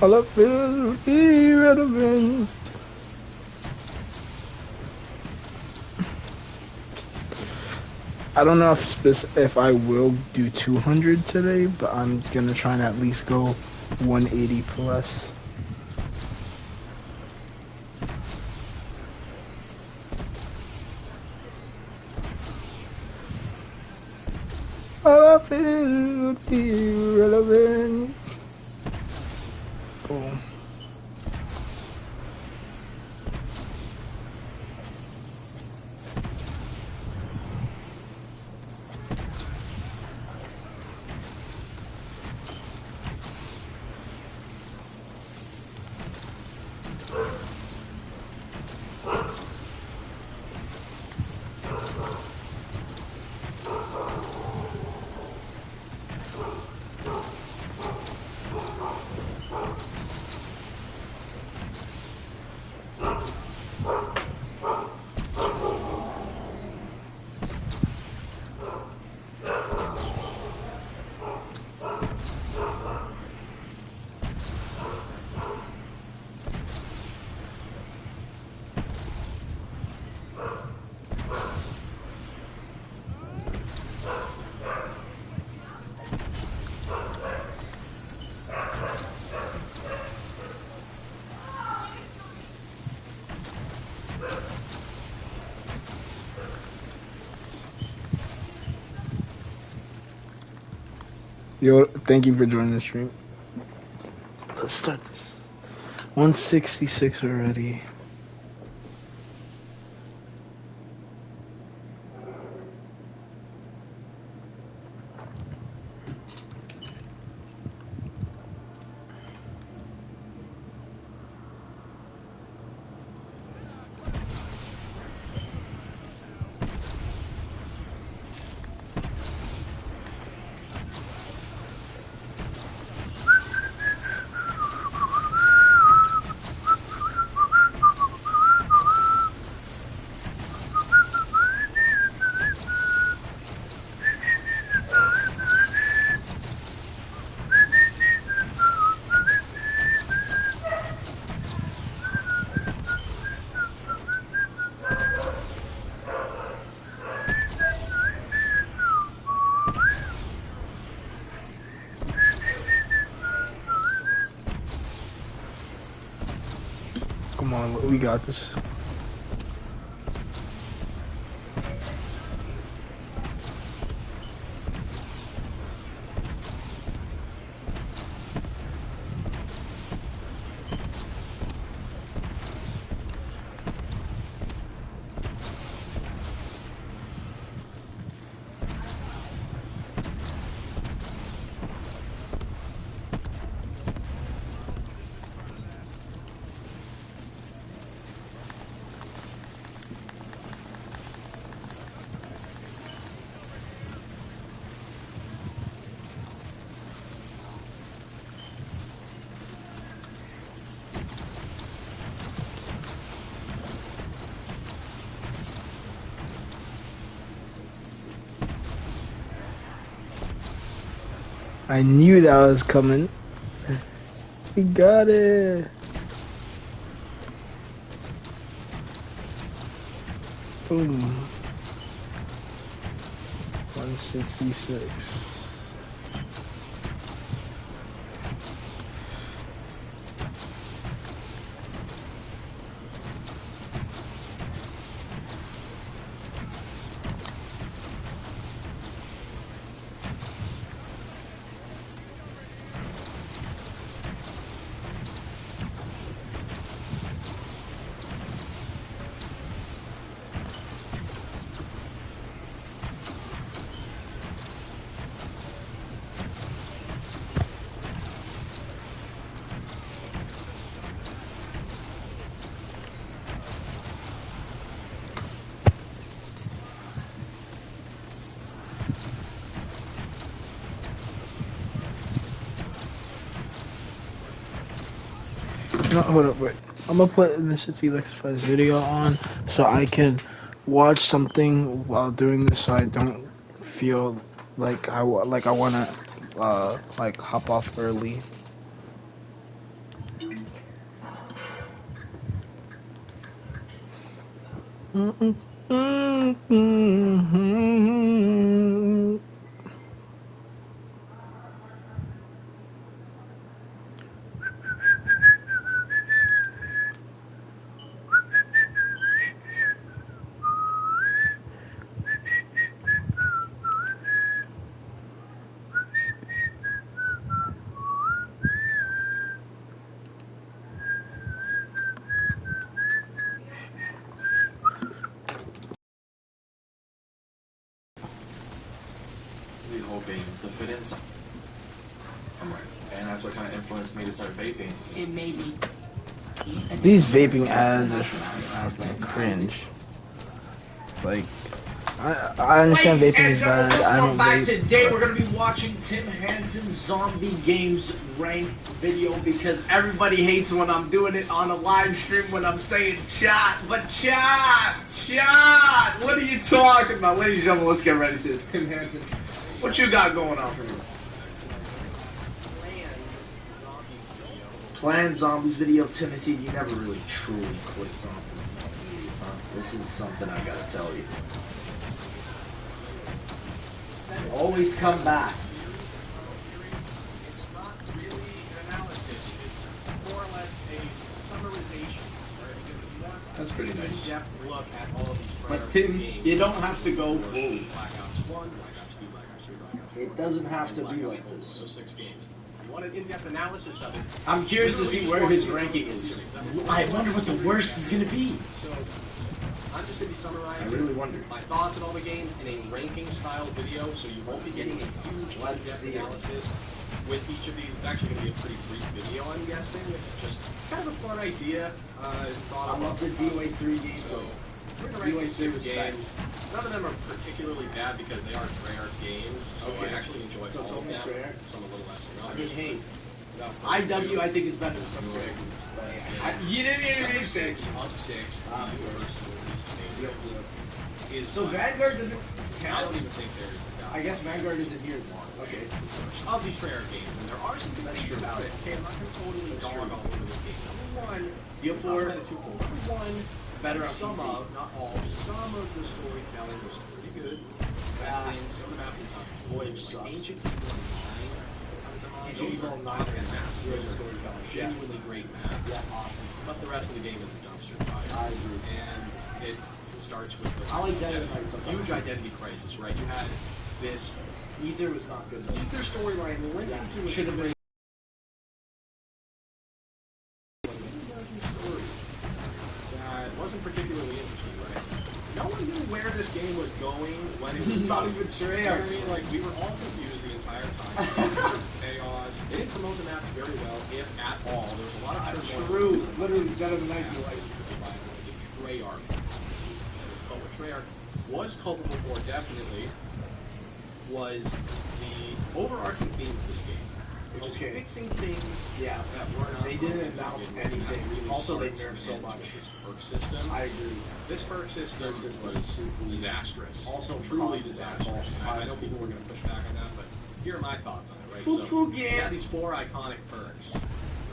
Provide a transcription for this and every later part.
All I feel is irrelevant. I don't know if I will do 200 today, but I'm gonna try and at least go 180 plus. All I feel would be irrelevant. Boom. Yo, thank you for joining the stream. Let's start this. 166 already. Come on, we got this. I knew that was coming. We got it. Boom. 166. No, hold up, wait. I'm gonna put this Elixers video on so I can watch something while doing this, so I don't feel like I wanna like hop off early. Hoping to fit in somewhere, and that's what kind of influenced me to start vaping. It may be. These vaping ads are fucking cringe. Like, I understand vaping is bad. I don't back vape. Today we're gonna be watching Tim Hansen's Zombie Games ranked video because everybody hates when I'm doing it on a live stream when I'm saying chat. But chat, what are you talking about? Ladies and gentlemen, let's get ready to this. Tim Hansen, what you got going on for me? Planned Zombies video, Timothy, you never really truly quit zombies. This is something I gotta tell you. Always come back. It's not really an analysis, it's more or less a summarization. Right? Because if you want That's pretty nice. in-depth look at all of these But Tim, you don't have to go full. Black Ops 1, Black Ops 2, Black Ops 3, Black Ops 4. It doesn't have to Black be Ops like 4, this. those 6 games. You want an in-depth analysis of it. I'm curious to see where his ranking is. I wonder what the worst is gonna be. So, I'm just going to be I summarizing really wonder. my thoughts on all the games in a ranking style video, so you won't be getting a huge in-depth analysis with each of these. It's actually going to be a pretty brief video, I'm guessing. It's just kind of a fun idea. I love the DOA 3 games So, though. we're going to rank these 6 games. None of them are particularly bad because they are Treyarch games, so Okay. I actually enjoy So it's all of only them. Treyarch? Some a little less than I others. mean, hey, Without further IW ado, I think is better than some Treyarch. You didn't even number name 6 6. of 6, the universe is So Vanguard doesn't I count. don't even think there is a guy. I guess Vanguard isn't here. Okay. Of these Treyarch games, and there are some good That's things true. about it. Okay, I'm not going to totally That's dog true. all over this game. Number one, BO4 twofold. Number one, better on some PC. of, not all, some of the storytelling was pretty good. And some of the map design. Boy, Which sucks. Ancient Evil 9. Ancient Evil 9 and maps. really Those are storytelling. genuinely great maps. Yeah, awesome. But the rest of the game is a dumpster fire. I agree. And it starts with the I like Dead Knight sometimes. huge identity crisis, right? You had this Ether was not good though. Ether storyline linking to a Should have been. story that wasn't particularly interesting, right? No one knew where this game was going when it was Not done. even Treyarch. You know what I mean? Like, we were all confused the entire time. Chaos. They didn't promote the maps very well, if at all. There was a lot of True. Literally Dead of the Night. Like, Treyarch. But what Treyarch was culpable for, definitely, was the overarching theme of this game, which is fixing things yeah. that were not. They didn't announce anything. Really Also, they starts nerfed so into much. This perk system. I agree. This perk system was disastrous. Also, truly cost disastrous. assholes. I know people were going to push back on that, but here are my thoughts on it, right? Poo-poo, You yeah. have these 4 iconic perks.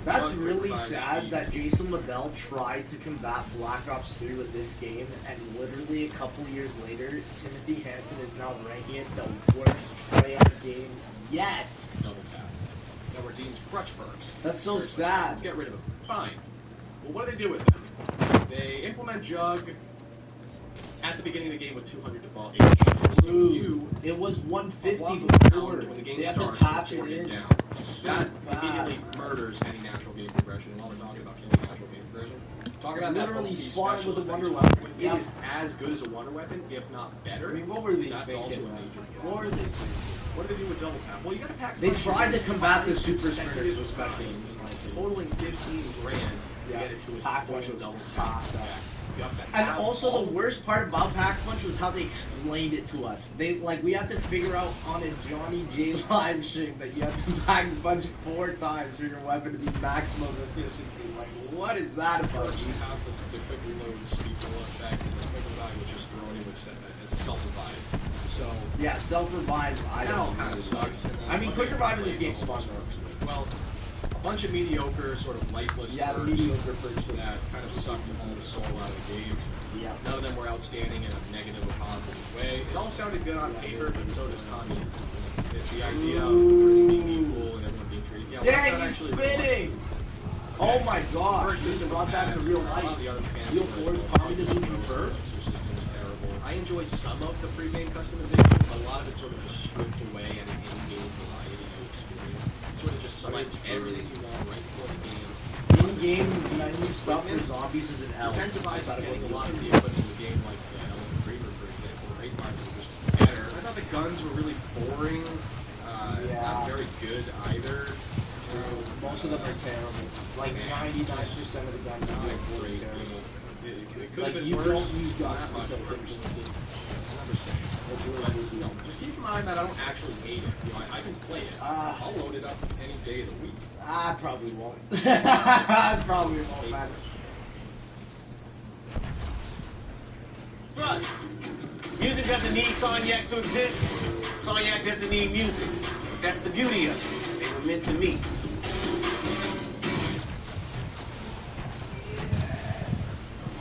That's One really provides sad speed. that Jason Lavelle tried to combat Black Ops 3 with this game, and literally a couple years later, Timothy Hansen is now ranking it the worst Treyarch game yet. Double tap. That were deemed crutch perks. That's so Let's sad. get rid of them. Fine. Well, what do they do with them? They implement Jug at the beginning of the game with 200 default HP. So you It was 150 walk before. around when the game They have to starts patch and it turn it in. down. So That bad. immediately murders any natural game progression. And while we're talking about killing natural game progression, talk about that Literally bulky spawn with a specialist wonder that weapon. It Yeah. is as good as a wonder weapon, if not better. I mean, what were they That's thinking? also a man? major What were they thinking? What do they do with double tap? Well, you gotta pack. They punches tried to in combat the 5 super consecutive sprinters with specials, times, in my opinion. totaling 15 grand to Yeah. get it to its Pack full punch was double cocked tap. up. You have to And have also all the worst part about Pack Punch was how they explained it to us. We had to figure out on a Johnny J live stream that you have to Pack Punch 4 times for your weapon to be maximum efficiency. Like, what is that about? You have the quick reload speed roll effect, and the quick revive, which is thrown in with set that as a self revive. So Yeah, self-revive, I that all don't kind of sucks. And then I mean, quick revive in this game's fun. Well, a bunch of mediocre, sort of lifeless Yeah, the perks mediocre perks. that kind of sucked all the soul out of the game. Yeah. None of them were outstanding in a negative or positive way. It all sounded good on paper, but so does communism. It's the idea of everything being equal and everyone being treated. Yeah, well, that's Dang, not he's actually spinning! Oh my gosh, Perk he system brought was that to ass. real A lot of life. the other mechanics Real were force like, communism confirmed. Elixir system was terrible. I enjoy some of the pre-game customization, but a lot of it sort of just stripped away any in-game variety you experience. Sort of just select everything you want right before the game. In-game menu stuff for zombies is an L. Decentralized is getting a lot of the equipment in the game, like Elixir Reaver, for example, or Raid Mines were just better. I thought the guns were really boring, not very good either. So, most of them are terrible. Like 99% of the guns are not really great. terrible. It could Like, have been you worse. don't use guns Not to much kill worse. things. Number 6. But, just keep in mind that I don't actually hate it. I can play it. I'll load it up any day of the week. I probably won't. I probably won't, man. Plus, music doesn't need cognac to exist. Cognac doesn't need music. That's the beauty of it. They were meant to meet.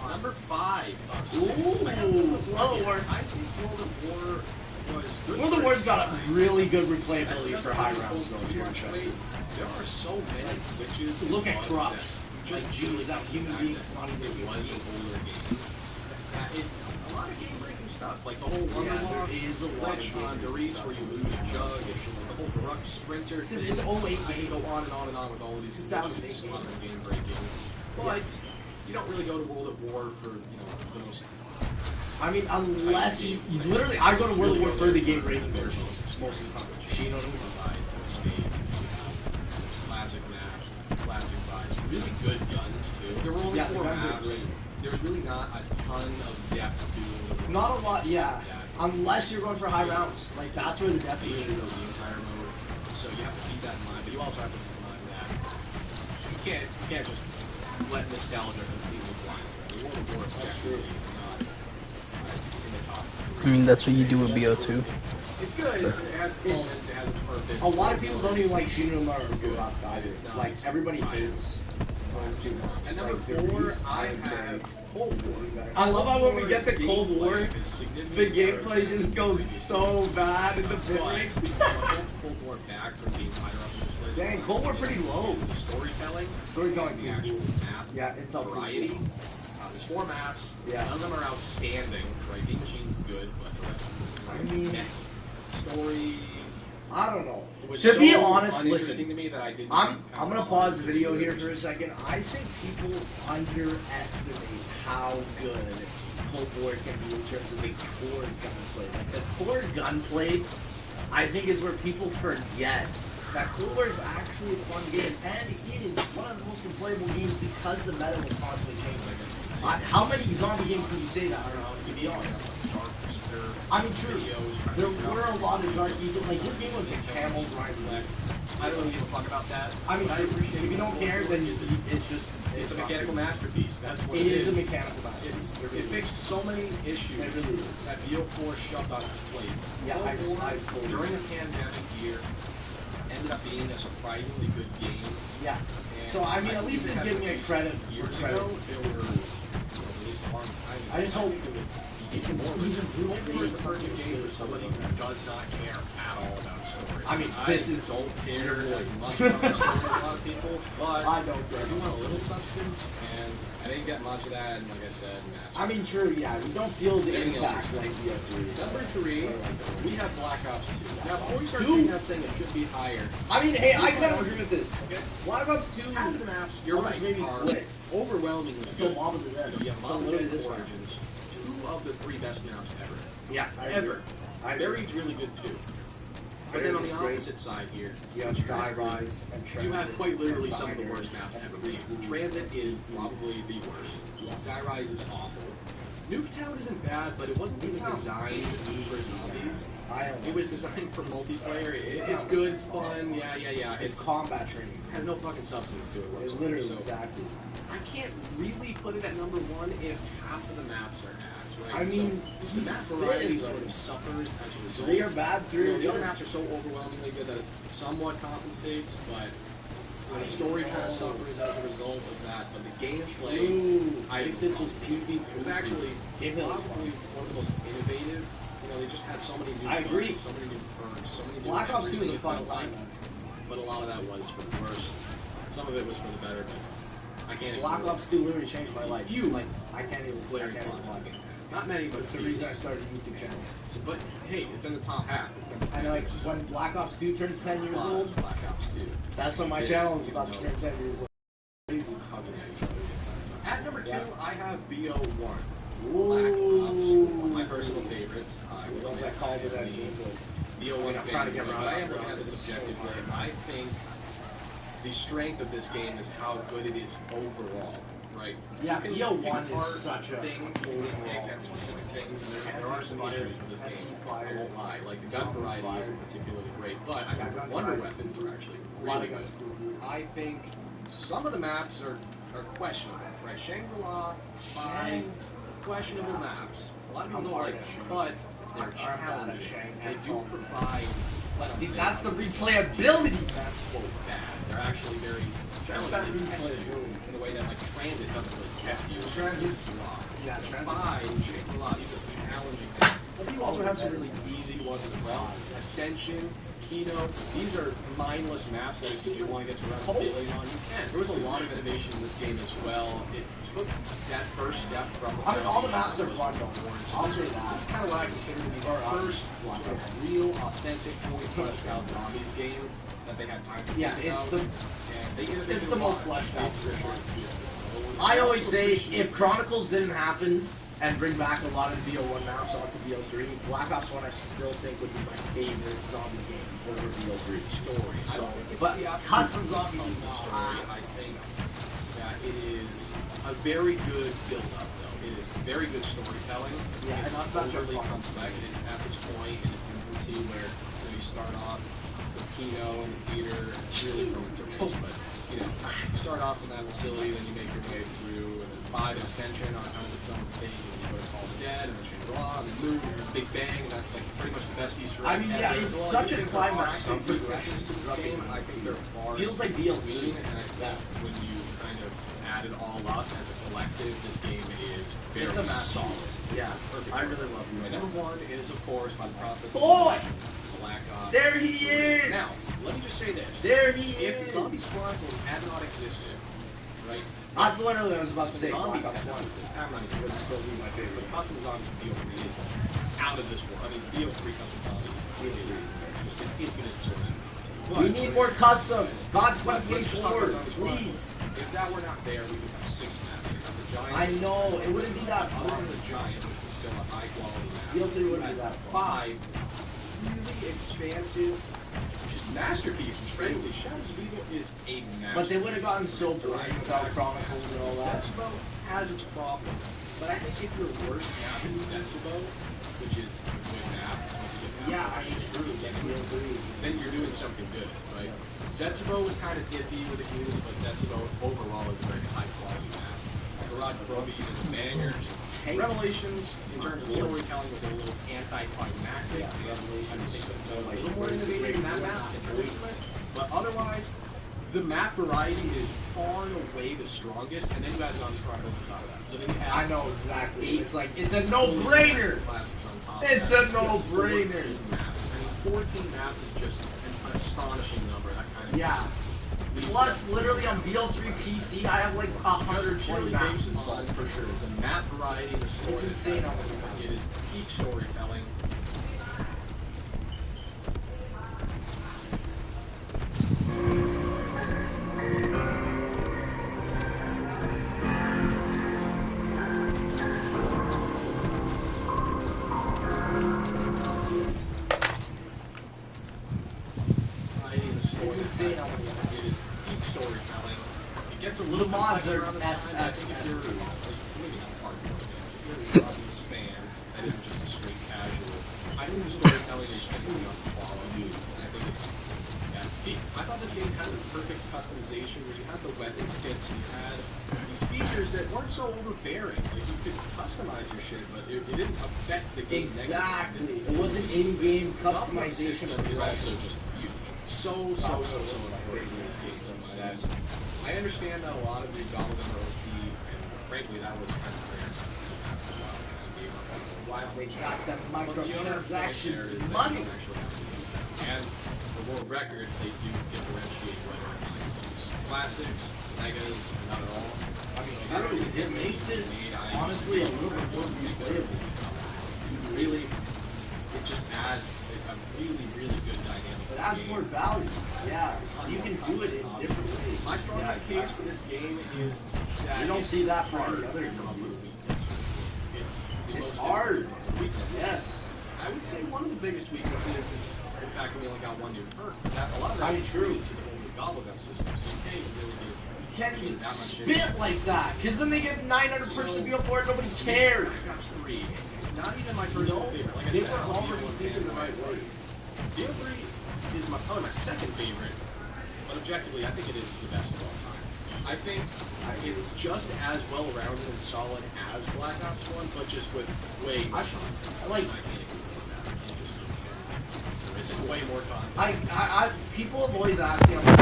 Number 5. World of War. I think World of War was good. World of War's got a really good replayability for high rounds, though, Too if you're much interested. weight. There are so many glitches. Look at and bugs Crops. that Like, geez, that human being's not even it was an older game. A lot of game-breaking stuff, like the whole Yeah, Wonderwall there is a lot glitch of on game-breaking Doris stuff where you in lose this your game. jug, and the whole Baruch Sprinter. Because it's 08 I can game. go on and on with all of these 2008 glitches, a lot of them game. game-breaking. But you don't really go to World at War for, the most... I mean, unless you literally, I go to World of War for the game breaking versions. Most of the time. You know what I mean? Provides and spades, classic maps, classic vibes, really good guns too. There were only Yeah, the 4 guns are maps. great. There's really not a ton of depth to Not a lot, yeah. Unless you're going for high rounds. Like, that's where the depth the is. entire mode. So you have to keep that in mind, but you also have to keep in mind that you can't just let nostalgia completely blind you. World of War objectively is not in the top 3. I mean, that's what you do with BO2. It's good. It has moments. It has a purpose. A lot of people don't even like shooting them or Good. Rock either. It's not. Like, everybody hates those two maps. And number Like, they're 4, really- I would say- have Cold War. I love how when we get to Cold War, the the gameplay just goes so bad in the But bitrate. what holds Cold War back from being higher up in this list? Dang, Cold War pretty low. The storytelling, Storytelling the is actual cool. map, Yeah, it's all variety. cool. There's 4 maps. Yeah. None of them are outstanding. Right, Game Machine's good, but the rest of them are I mean- story. I don't know. It was To so be honest, uninteresting listen. to me that I didn't. I'm even count gonna on pause the it. video here for a second. I think people underestimate how good Cold War can be in terms of the core gunplay. Like the core gunplay, I think is where people forget that Cold War is actually a fun game, and it is one of the most replayable games because the meta was constantly changing. How many zombie games can you say that? I don't know. To be honest. Dark Ether. I mean, true. Videos, There were a lot of Dark Ether. Like this game was the camel grind. I don't really give a fuck about that. I mean, but sure, appreciate if you don't care, then it's just it's a not mechanical good. masterpiece. That's what It is a mechanical masterpiece. It fixed so many issues It really is. that BO4 shoved on its plate. Yeah, I BO4, during a pandemic year, ended up being a surprisingly good game. Yeah. And So I mean, at least think it's it giving had it credit. Years for credit. ago, there were released a long time ago. I just hope it would it can more. even improve Cold War is the something perfect game for good. somebody who does not care at all about story. I mean, this is- don't care as much about story as a lot of people, but I don't care. I do want a little substance, and I didn't get much of that. And like I said, I mean, true. Yeah, you don't feel the Anything else impact is like BS3. Number 3, we have Black Ops 2. Now, before we start Two? doing that, saying it should be higher, I mean, hey, I kind of agree with this. okay? Black Ops 2, Half the maps, you're almost right, made me are quit. overwhelmingly Go good. mob of the dead. You have So Modern literally Day this one. Origins, 2 of the 3 best maps ever. Yeah, I agree. Ever. I agree. Buried's really good too. But then on the Buried is great. opposite side here, You have Die Rise and Transit. you have quite literally some of the Binary, worst maps and ever made. Transit is probably the worst. Die Rise is awful. Nuketown isn't bad, but it wasn't even Nuketown's designed for zombies. I don't know. It was designed for multiplayer. It's good, it's fun, yeah. It's It combat training. has no fucking substance to it It's whatsoever. literally So exactly. I can't really put it at number 1 if half of the maps are ass. right? I mean, so he's the map spitting, variety right? sort of suffers as a result. 3 are bad, 3 are The other good. maps are so overwhelmingly good that it somewhat compensates, but the story kind of suffers as a result of that. But the gameplay, Ooh, I think this was PvP. It was actually Gameplay was probably one of the most innovative. You know, they just had so many new I agree. guns, so many new perks, so many new Black Ops 2 was a everything fun it felt time. like. But a lot of that was for the worse. Some of it was for the better, but I can't Black ignore Ops 2 literally changed my life. Few Like, I can't even player I can't even class lie. the game has. Not many, but That's the few. reason I started YouTube channels. So, but hey, it's in the top half. It's gonna be And like, so when Black Ops 2 turns 10 years lots old, of Black Ops 2. that's when my Yeah, channel is you about to know. turn 10 years old. Tugging at each other. At number 2, Yeah. I have BO1. Black Ooh. Ops, one of my personal favorites. I I will love admit that call to I that am game. the BO1 I'm trying to get fan, around but I that am looking route. at this It's so objectively. hard. I think the strength of this game is how good it is overall, right? Yeah, You can BO1 pick apart is such a things, you can nitpick overall. at specific things, and there are some issues with this game. I won't lie. Like the gun variety isn't particularly great, but I think the wonder weapons are actually A lot really of good. guns. I think some of the maps are questionable, right? Shangri-La, 5, questionable maps. A lot of people I'm don't hard like at them, Shang. but they're I'm bad at challenging. Shang They and do Toten. provide But something that's the like replayability, man. quote bad. They're actually very challenging that to test you replayability. in a way that like Transit doesn't really test you. Transit- This is raw. Yeah, Transit- 5, Shangri-La, these are challenging things. But you also have some really easy ones as well. Ascension, Kino, these are mindless maps that if you want to get to run daily on, you can. There was a lot of innovation in this game as well. It took that first step from the I mean, all the maps are foundation fun, of though. Orange. I'll say that. This is kind of what I consider to be the first sort of real, authentic, fully fleshed out zombies game that they had time to Yeah, think it's about. the- And they innovated it's the a lot. most fleshed out, It's for sure. beautiful. I always also say, appreciate if Chronicles didn't happen and bring back a lot of BO1 maps onto BO3, Black Ops 1 I still think would be my favorite zombie game over BO3. story. I don't think it's But the actual custom zombies of is the not. story. I think that it is a very good build-up, though. It is very good storytelling. Yeah, it's it's not such a overly fun complex. story. It's at this point in its infancy where you start off with Kino and the theater, really from but you know, you start off in that facility, then you make your way through, and then 5 and Ascension on kind of its own thing, and you go to Call of the Dead, and then Shangri-La, and then Move, and then Big Bang, and that's like pretty much the best Easter egg I mean, yeah, ever. it's Well, such I a think there are climactic some progression progressions to this game. I think they're far Feels like between, DLC. and I think when you kind of add it all up as a collective, this game is very It's a solid. masterpiece. It's Yeah, a perfect I work. really love And it. number 1 is, of course, by the process of Boy! Black Ops. There he is! Now, let me just say this. There he If is! Zombies Chronicles had not existed, right? That's literally what I was about to say. Zombies Black Ops had not 1 existed. Have not existed. would still be my But favorite. Custom Zombies of BO3 is out of this world. I mean, BO3 Custom Zombies is just an infinite source of content. We But- need more customs. God But let's just talk 24, about Zombies Chronicles. please. If that were not there, we would have 6 maps. We'd have the Giant. I know, it wouldn't be that Other fun. than the Giant, which was still a high quality map. DLC wouldn't be that fun. 5 really expansive, just masterpieces. Frankly, Shadows of Evil is a masterpiece. But they would have gotten so boring without Chronicles and all that. Setsubo has its problems, but I think if your worst map is Setsubo, which is a good map, once you get Yeah, past I mean, shit, true. then you're doing something good, right? Setsubo was kind of iffy with the community, but Setsubo overall is a very high quality map. Garage Proby is a banger. Revelations, in terms of storytelling, was a little anticlimactic. Yeah, Revelations. I think it was a little more innovative in that map, but otherwise, the map variety is far and away the strongest, and then you add Zombies Chronicles on top of that. So then you have I know exactly. 8 It's like, it's a no-brainer. classics on top. It's of that. a no-brainer. 14 maps. I mean, 14 maps is just an astonishing number. That kind of Yeah. leaves Plus, that- literally on BL3 PC, I have like just 120 purely maps based installed. on, for sure, the map variety, the story. It's insane how many maps. It is peak storytelling. Variety of the story. It's insane how many maps. It is peak storytelling. It gets a The little mods complexer are on the side. I think if you're, SSS2. maybe not hardcore, if you're a Zombies fan, that isn't just a straight casual. I think the storytelling is simply on quality. And I think it's at its peak. I thought this game had the perfect customization where you had the weapons kits, you had the these features that weren't so overbearing. Like, you could customize your shit, but it didn't affect the game Exactly. negatively. It wasn't in-game Goblin customization. system is also just huge. So important in this game's success. I understand that a lot of the Goblin are OP, and frankly, that was kind of fair. They got them But the other point there microtransactions is that money. you don't actually have to use them. And the world records, they do differentiate whether or not you use classics, megas, or not at all. I mean, truly, it makes it honestly a little bit more replayable. Really, it just adds a really, really good dynamic. It adds more value. Yeah, so you can do it in different ways. My strongest case for this game is that You don't see that for any other game. It's the It's most hard. weakness. Yes. I would say one of the biggest weaknesses is the fact that we only got one new perk. That a lot of I that's mean, true. to the only Gobblegum system, so you can't even really do You can't even that much spit like that, because then they get 900 perks to BO4 and nobody cares. Black Ops 3. Not even my personal favorite. Like I They said, were I'm a already BO1 thinking fan, the right way. BO3 is probably my second favorite, but objectively, I think it is the best of all time. I think it's just as well-rounded and solid as Black Ops 1, but just with way more content. I like- I can't even put that. I can't just there isn't way more content. People have always asked me, I'm like,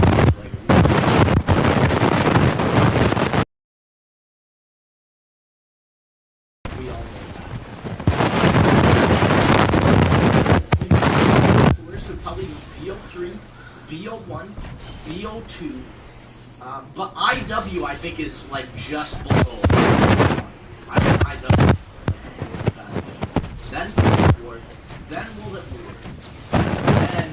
we all know that. So probably BO3, BO1, BO2, but IW I think is like just below. I think IW is the best game. Then War, then World at War, then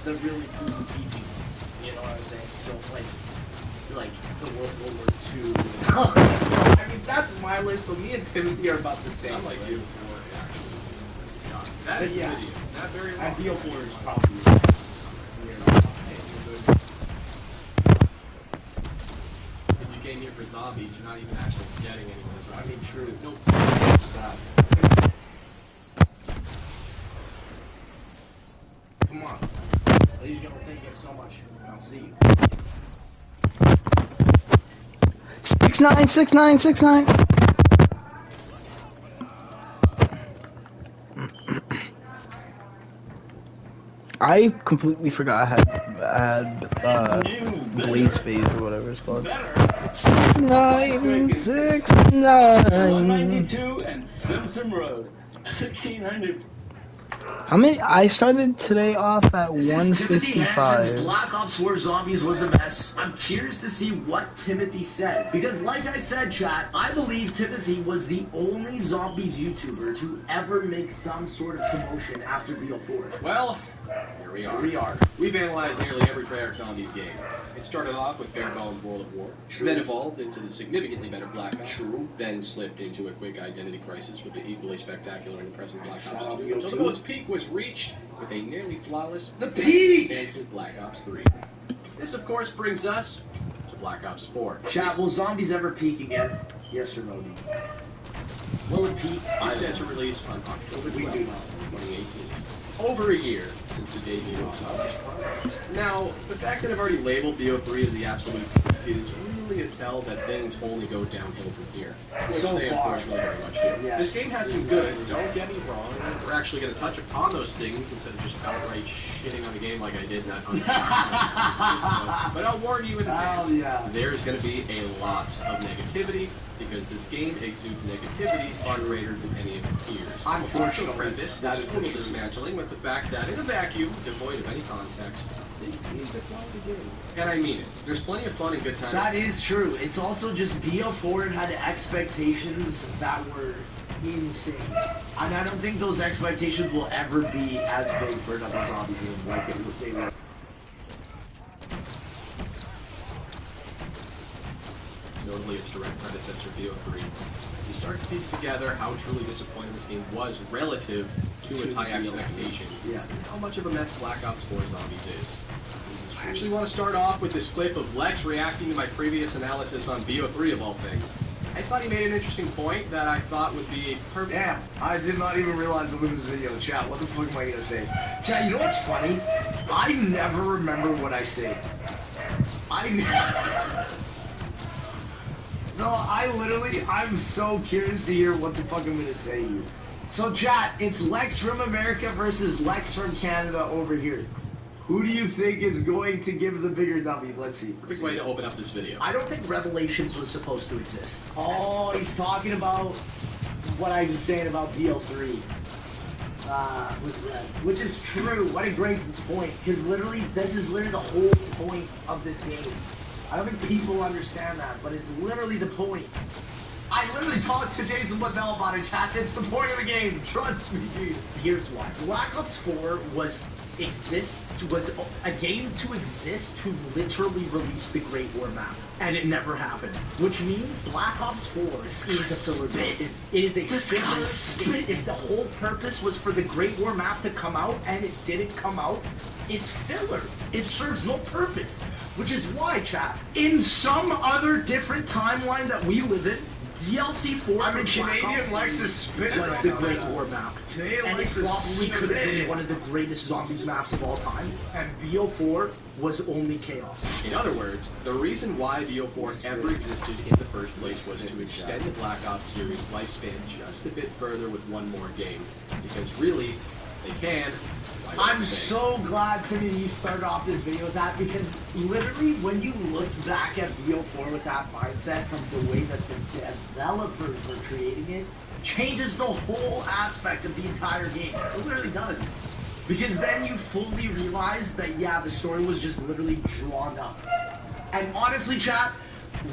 the really cool PvP ones. You know what I'm saying? So like the World War II. So I mean that's my list. So me and Timothy are about the same. I'm like right? you for actually. That is Yeah. the video. Not very long. And BO4 is probably. If you came here for zombies, you're not even actually getting any more I zombies. mean, true. Nope. Come on. Ladies and gentlemen, thank you so much. I'll see you. 6'9", 6'9", 6'9". I completely forgot I had Blaze Phase or whatever it's called. 6'9", 6'9". 192 and Simpson Road. 1600. How many? I started today off at This is Timothy Hansen's 155. Black Ops 4 Zombies was a mess. I'm curious to see what Timothy says. Because like I said, chat, I believe Timothy was the only Zombies YouTuber to ever make some sort of promotion after BO4. Well, here we are. Here we are. We've analyzed nearly every Treyarch Zombies game. It started off with bare bones World at War, True. then evolved into the significantly better Black Ops, True. then slipped into a quick identity crisis with the equally spectacular and impressive Black Shout Ops out 2, BO2. until its peak was reached with a nearly flawless, The peak! expansive Black Ops 3. This, of course, brings us to Black Ops 4. Chat, will Zombies ever peak again? Yes or no? Will it peak? It's set to release on October 12th, We do. 2018. Over a year since the debut of Zombies. Now, the fact that I've already labeled BO3 as the absolute peak is really a tell that things only go downhill from here. Which So they far. unfortunately very much do. Yes. This game has some good, don't get me wrong. We're actually going to touch upon those things instead of just outright shitting on the game like I did in that But I'll warn you in advance. Oh, yeah. There's going to be a lot of negativity because this game exudes negativity far greater than any of its peers. Unfortunately, Preface that this is total the truth. dismantling with the fact that in a vacuum, devoid of any context, this is a quality game. And I mean it. There's plenty of fun and good times. That is true. It's also just BO4 had expectations that were insane. And I don't think those expectations will ever be as big for another Zombies game like they were. Notably its direct predecessor, BO3. You start to piece together how truly disappointing this game was relative to its high expectations. Yeah. And how much of a mess Black Ops 4 Zombies is. I actually want to start off with this clip of Lex reacting to my previous analysis on BO3 of all things. I thought he made an interesting point that I thought would be perfect. Damn, I did not even realize it was this video. Chat, what the fuck am I gonna say? Chat, you know what's funny? I never remember what I say. So I'm so curious to hear what the fuck I'm gonna say to you. So chat, it's Lex from America versus Lex from Canada over here. Who do you think is going to give the bigger dummy? Let's see. Perfect way to open up this video. I don't think Revelations was supposed to exist. Oh, he's talking about what I was saying about BL3 with Red, which is true. What a great point, because literally, this is literally the whole point of this game. I don't think people understand that, but it's literally the point. I literally talked to Jason Waddell about it, chat. It's the point of the game. Trust me, dude. Here's why. Black Ops 4 was a game to exist to literally release the Great War map, and it never happened. Which means Black Ops 4 is a filler game. It is a filler. If the whole purpose was for the Great War map to come out and it didn't come out, it's filler. It serves no purpose. Which is why, chat, in some other different timeline that we live in, DLC 4 I mean, Canadian Lex is spitting was right the now. Great War map. Canadian And it Lex is probably could have been spitting. one of the greatest zombies maps of all time. And BO4 was only chaos. In other words, the reason why BO4 ever existed in the first place was to extend the Black Ops series lifespan just a bit further with one more game. Because really, they can. I'm so glad, Timmy, you started off this video with that, because literally when you look back at BO4 with that mindset from the way that the developers were creating it, changes the whole aspect of the entire game. It literally does. Because then you fully realize that, yeah, the story was just literally drawn up. And honestly, chat,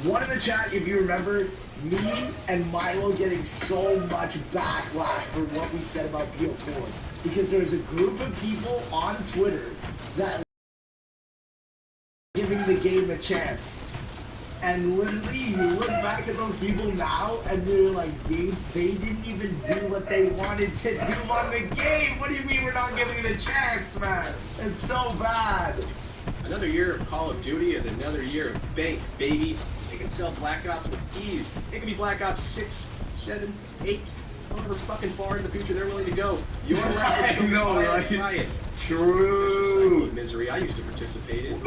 one in the chat, if you remember, me and Milo getting so much backlash for what we said about BO4. Because there's a group of people on Twitter that giving the game a chance. And literally, you look back at those people now, and they're like, they didn't even do what they wanted to do on the game. What do you mean we're not giving it a chance, man? It's so bad. Another year of Call of Duty is another year of bank, baby. They can sell Black Ops with ease. It can be Black Ops 6, 7, 8, however fucking far in the future they're willing to go. You're allowed to know, right? try it. True. Of misery I used to participate in.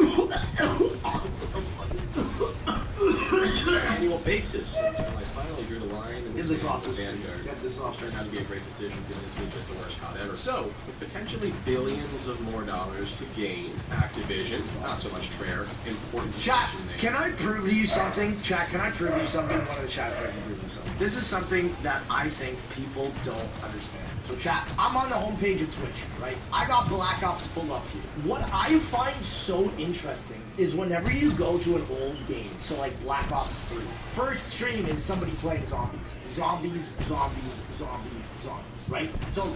Annual basis until I finally drew the line and In this office. Vanguard. Get this office. Turned out to be a great decision given it's legit the worst COD ever. So, with potentially billions of more dollars to gain, Activision, not so much Treyarch, important Chat, decision they can I prove to you something? Chat, can I prove you something? One of the chat can prove you something. This is something that I think people don't understand. So chat, I'm on the homepage of Twitch, right? I got Black Ops pulled up here. What I find so interesting is whenever you go to an old game, so like Black Ops 3, first stream is somebody playing zombies. Zombies, zombies, zombies, zombies, right? So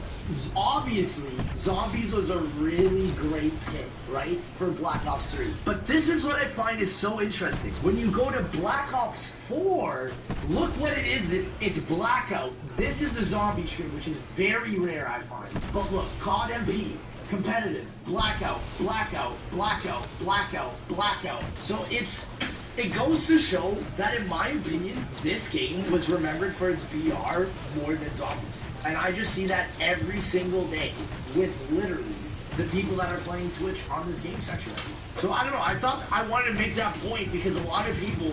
obviously, zombies was a really great pick, right? For Black Ops 3. But this is what I find is so interesting. When you go to Black Ops 4, look what it is. It's Blackout. This is a zombie stream, which is very rare, I find. But look, COD MP, competitive, Blackout, Blackout, Blackout, Blackout, Blackout. So it goes to show that, in my opinion, this game was remembered for its BR more than zombies. And I just see that every single day with literally the people that are playing Twitch on this game section. So I don't know, I thought I wanted to make that point because a lot of people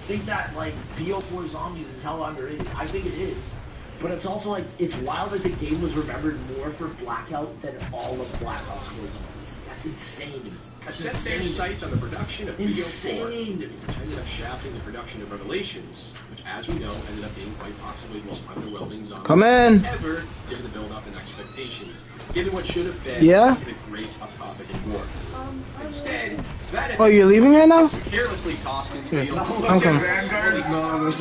think that like BO4 Zombies is hella underrated. I think it is. But it's also like, it's wild that the game was remembered more for Blackout than all of Black Ops 4 Zombies. That's insane to me. That's set their insane. sights on the production of Insane. BO4, which ended up shafting the production of Revelations, which, as we know, ended up being quite possibly the most underwhelming zombie Come in. ever, given the build-up and expectations, given what should have been Yeah? the great topic in war. Instead, that Oh, you're leaving right now? carelessly costing Here, BO4 I'm coming. Vanguard? No.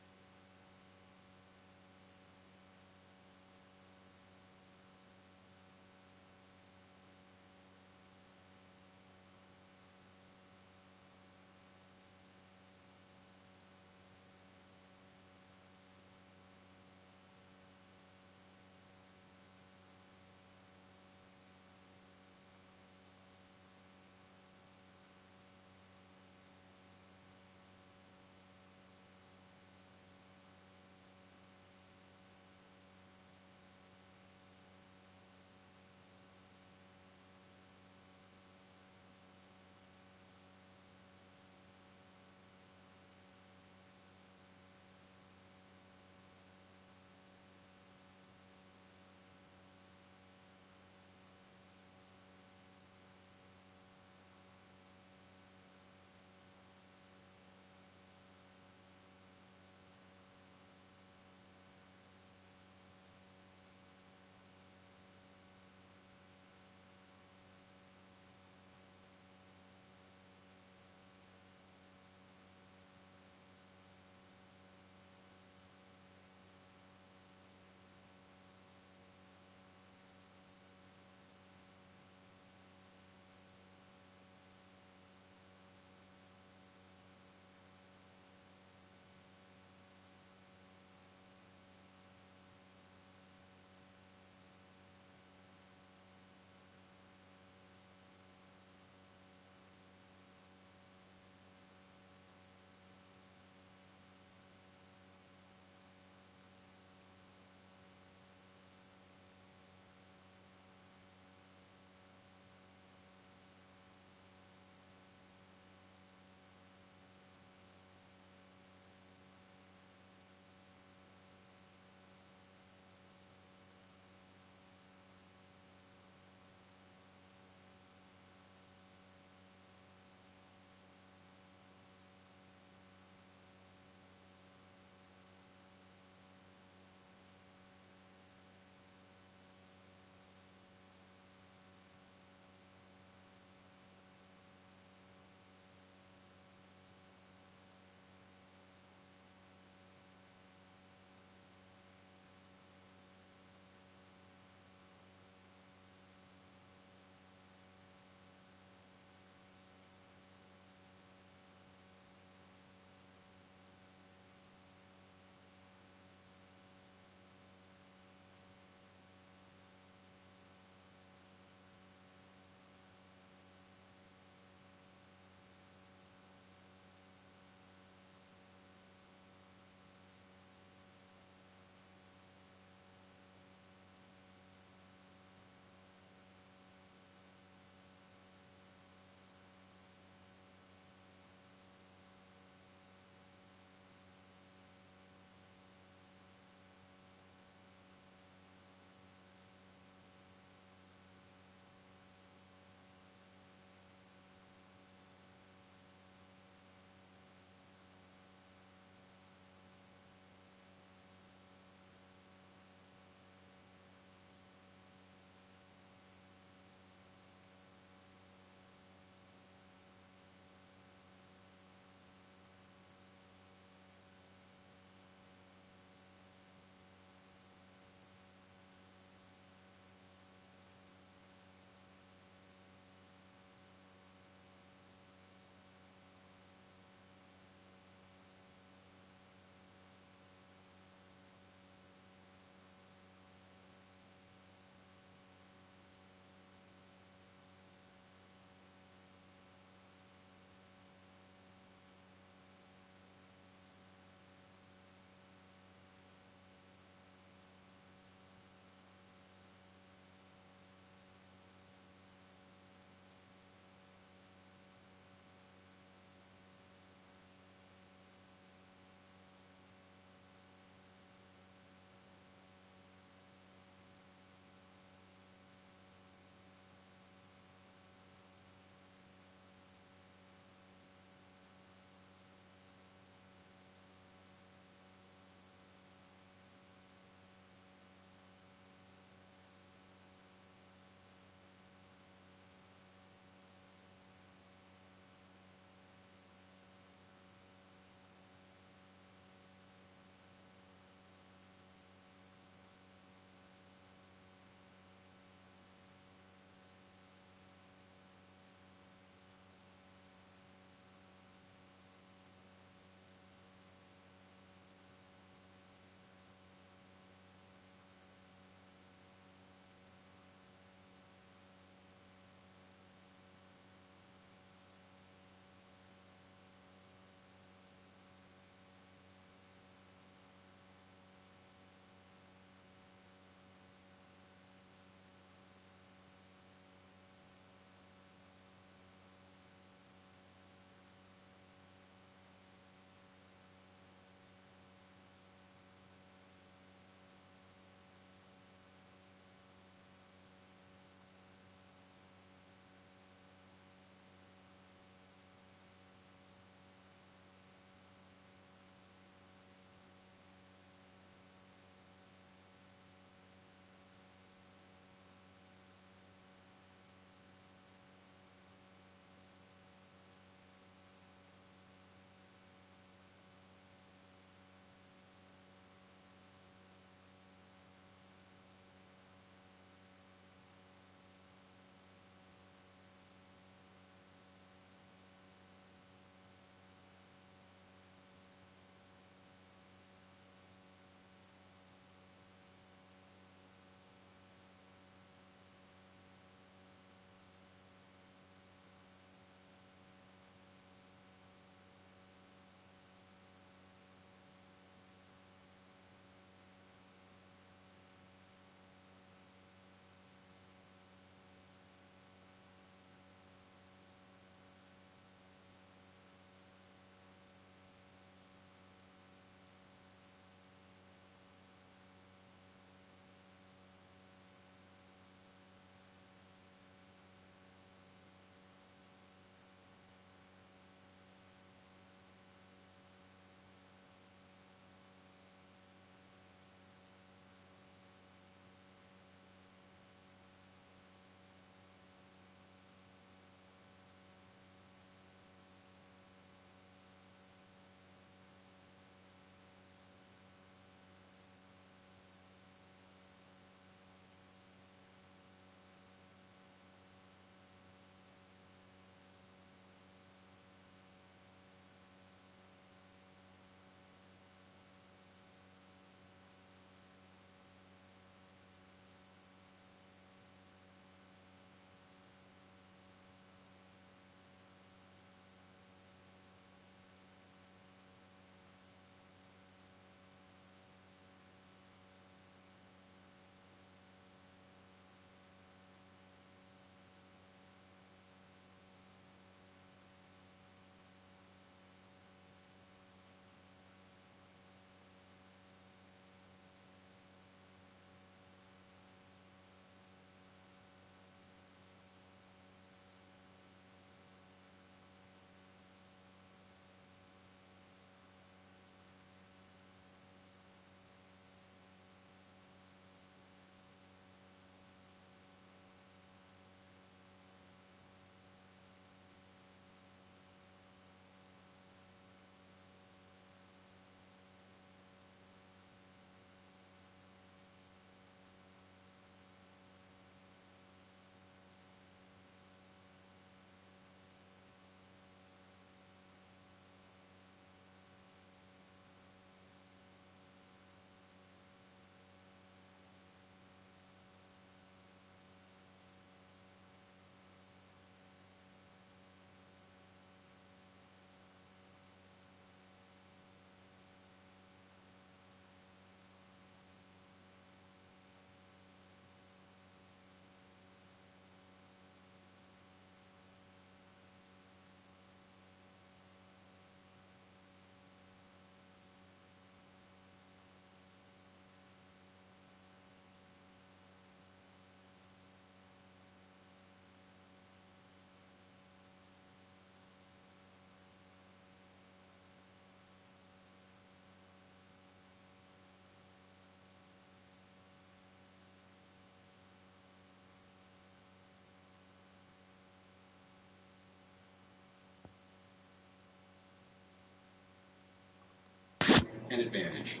an advantage.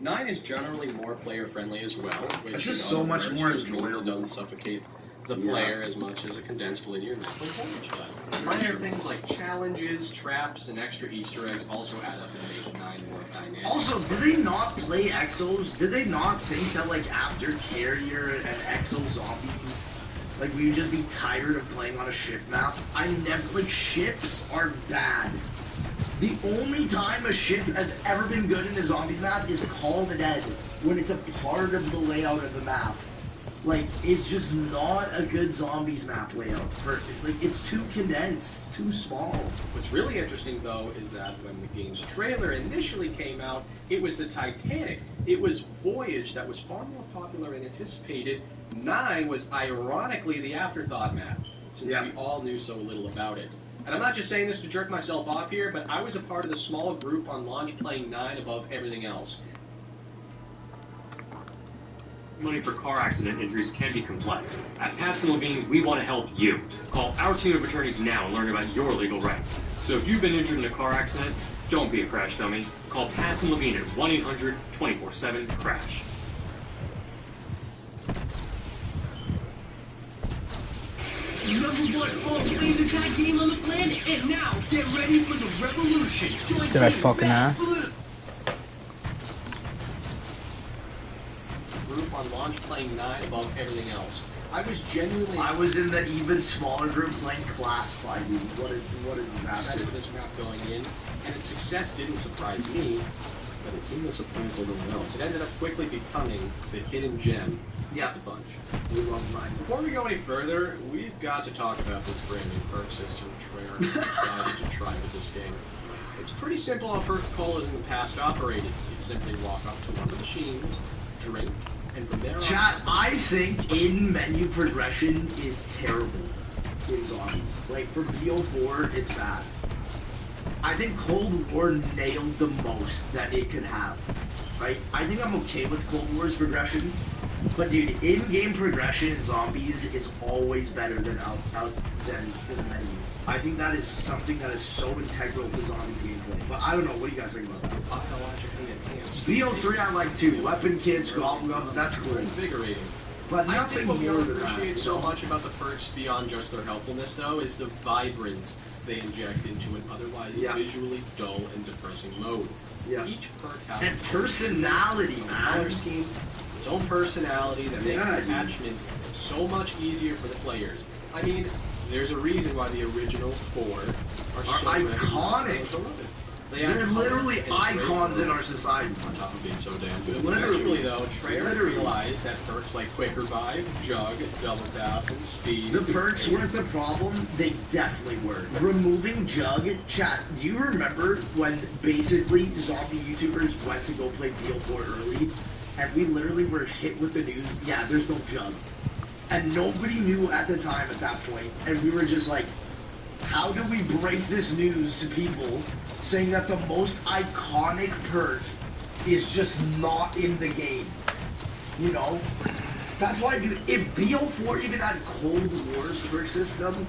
9 is generally more player-friendly as well, which It's just in so other much words more just means enjoyable. it doesn't suffocate the player as much as a condensed linear map like Voltage does. Minor things like challenges, traps, and extra Easter eggs also add up and make 9 more dynamic. Also, did they not play Exos? Did they not think that, like, after Carrier and Exo Zombies, like, we would just be tired of playing on a ship map? I never, like, ships are bad. The only time a ship has ever been good in a Zombies map is Call of the Dead, when it's a part of the layout of the map. Like, it's just not a good Zombies map layout. Like, it's too condensed, it's too small. What's really interesting, though, is that when the game's trailer initially came out, it was the Titanic. It was Voyage that was far more popular and anticipated. 9 was ironically the afterthought map, since we all knew so little about it. And I'm not just saying this to jerk myself off here, but I was a part of the small group on launch playing 9 above everything else. Money for car accident injuries can be complex. At Paston Levine, we want to help you. Call our team of attorneys now and learn about your legal rights. So if you've been injured in a car accident, don't be a crash dummy. Call Paston Levine at 1-800-24-7-CRASH. Number 1 all laser tag game on the planet, and now get ready for the revolution. Join Did I Team fucking Bad ask? Blue. Group on launch playing 9 above everything else. I was genuinely I was in the even smaller group playing Classified. What a disaster. excited for this map going in, and its success didn't surprise me, but it seemed to surprise everyone else. It ended up quickly becoming the hidden gem of the bunch. We love 9. Before we go any further, we've got to talk about this brand new perk system Treyarch decided to try with this game. It's pretty simple how perk calls in the past operated. You simply walk up to one of the machines, drink, and from there Chat, on... I think in-menu progression is terrible in Zombies. Like, for BO4, it's bad. I think Cold War nailed the most that it could have. Right? I think I'm okay with Cold War's progression, but dude, in-game progression in Zombies is always better than than in the menu. I think that is something that is so integral to Zombies gameplay. But I don't know, what do you guys think about that? Biologically enhanced. BO3 I like too. Weapon kits, gobble gums, that's cool. Invigorating. But I nothing think what we more don't than that. appreciate so much about the perks beyond just their helpfulness, though, is the vibrance they inject into an otherwise visually dull and depressing mode. Each perk has and personality, its own man. color scheme, its own personality that makes the attachment so much easier for the players. I mean, there's a reason why the original 4 are so iconic. They're literally icons in our society. On top of being so damn good. Literally. Eventually, though, Treyarch realized that perks like Quick Revive, Jug, Double Tap, and Speed... The perks weren't the problem, they definitely were. Removing Jug, chat, do you remember when basically zombie YouTubers went to go play BO4 early, and we literally were hit with the news, yeah, there's no Jug. And nobody knew at the time at that point, and we were just like, how do we break this news to people saying that the most iconic perk is just not in the game? You know? That's why, dude, if BO4 even had Cold War's perk system,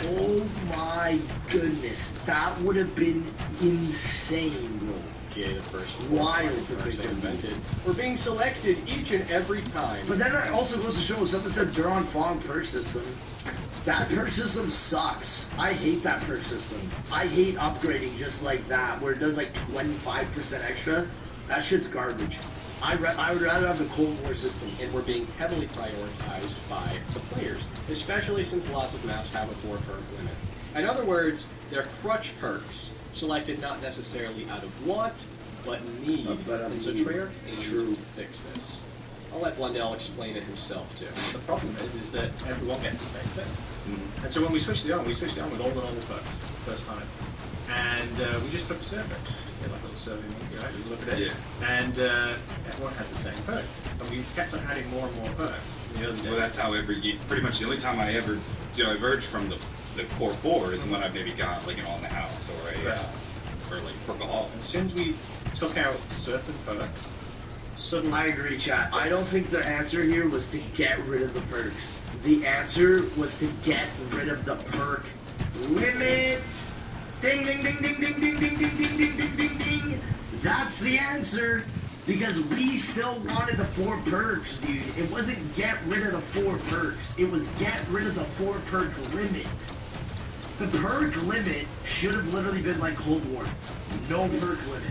oh my goodness, that would have been insane, bro. Okay, the first wild to perks think they of. invented were being selected each and every time. But then that also goes to show, someone said Duron Fong perk system. That perk system sucks. I hate that perk system. I hate upgrading just like that, where it does like 25% extra. That shit's garbage. I would rather have the Cold War system. And were being heavily prioritized by the players, especially since lots of maps have a 4 perk limit. In other words, they're crutch perks, selected not necessarily out of want, but need. And so Treyarch aims to fix this. I'll let Blundell explain it himself, too. The problem is that everyone gets the same thing. And so when we switched it on with all the normal perks first time. And we just took a survey. We had like a little survey monkey, right? We look at it. And everyone had the same perks. And we kept on adding more and more perks in the early days. Well, that's how every game, pretty much the only time I ever diverged from the core 4 is when I maybe got like an On the House or a or like Perkaholic. As soon as we took out certain perks, suddenly... I agree, chat. I don't think the answer here was to get rid of the perks. The answer was to get rid of the perk limit. Ding, ding, ding, ding, ding, ding, ding, ding, ding, ding, ding, ding, ding. That's the answer. Because we still wanted the 4 perks, dude. It wasn't get rid of the 4 perks. It was get rid of the 4 perk limit. The perk limit should have literally been like Cold War. No perk limit.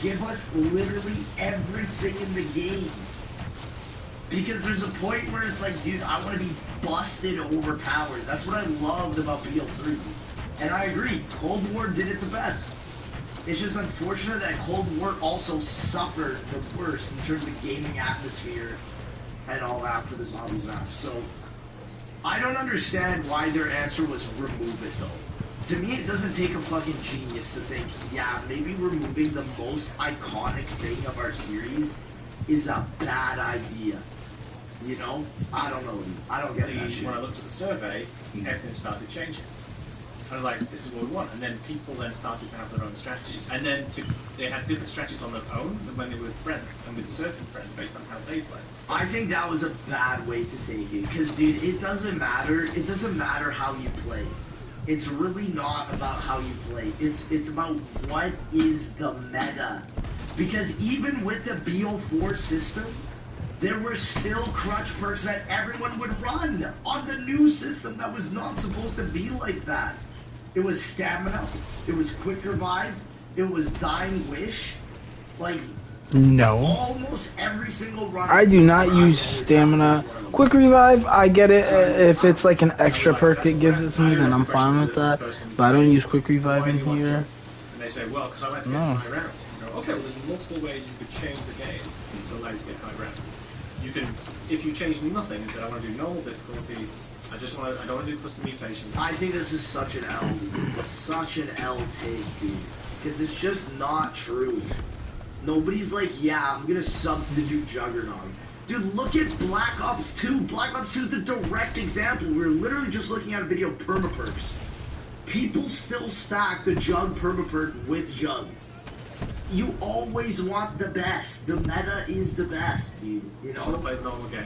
Give us literally everything in the game. Because there's a point where it's like, dude, I want to be busted overpowered. That's what I loved about BL3. And I agree, Cold War did it the best. It's just unfortunate that Cold War also suffered the worst in terms of gaming atmosphere and all that for the zombies map. So, I don't understand why their answer was remove it though. To me, it doesn't take a fucking genius to think, yeah, maybe removing the most iconic thing of our series is a bad idea. You know? I don't know. I don't get that shit. When I looked at the survey, everything started changing. I was like, this is what we want. And then people then started to have their own strategies. And then they had different strategies on their own than when they were with friends, and with certain friends based on how they play. I think that was a bad way to take it. Because, dude, it doesn't matter. It doesn't matter how you play. It's really not about how you play. It's about what is the meta. Because even with the BO4 system, there were still crutch perks that everyone would run on the new system that was not supposed to be like that. It was stamina, it was quick revive, it was dying wish. Like, No. almost every single run. I do not use stamina. Quick revive, I get it. If it's like an extra perk it gives it to me, then I'm fine with that. But I don't use quick revive in here. And they say, well, because I like to get high rounds. You go, okay, well, there's multiple ways you could change the game to allow you to get high rounds. You can, if you change nothing and said, I want to do normal difficulty, I don't want to do custom mutation. I think this is such an L, dude. Such an L take, dude. Because it's just not true. Nobody's like, yeah, I'm gonna substitute Juggernaut. Dude, look at Black Ops 2. Black Ops 2 is the direct example. We were literally just looking at a video of permaperks. People still stack the Jug permaperk with Jug. You always want the best. The meta is the best, dude. You I want to know? play the normal game.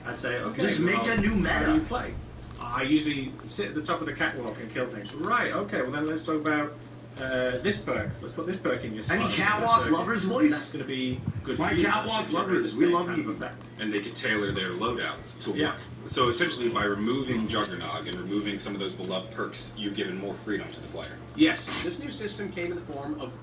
I'd say, okay, Just make a new meta. How do you play? I usually sit at the top of the catwalk and kill things. Right, okay, well then let's talk about this perk. Let's put this perk in your slot. Any catwalk lovers voice? That's going to be good My for you. catwalk lovers, we love you. And they could tailor their loadouts to work. Yeah. So essentially, by removing Juggernog and removing some of those beloved perks, you've given more freedom to the player. Yes, this new system came in the form of...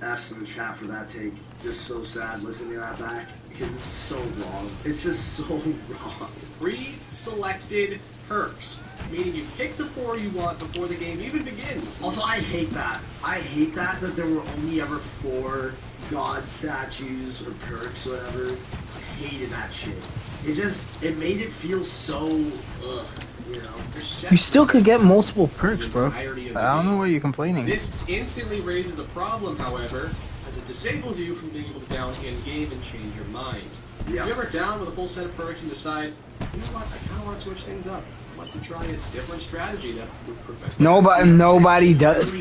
F's in the chat for that take. Just so sad listening to that back. Because it's so wrong. It's just so wrong. Pre-selected perks, meaning you pick the 4 you want before the game even begins. Also, I hate that. I hate that there were only ever 4 god statues or perks or whatever. I hated that shit. It made it feel so, ugh, you know. You still could get multiple perks, bro. Entirety of the I don't know game. why you're complaining. This instantly raises a problem, however, as it disables you from being able to down in-game and change your mind. Yeah. If you're ever down with a full set of perks and decide, you know what, I kind of want to switch things up. I'd like to try a different strategy that would perfect. Nobody does.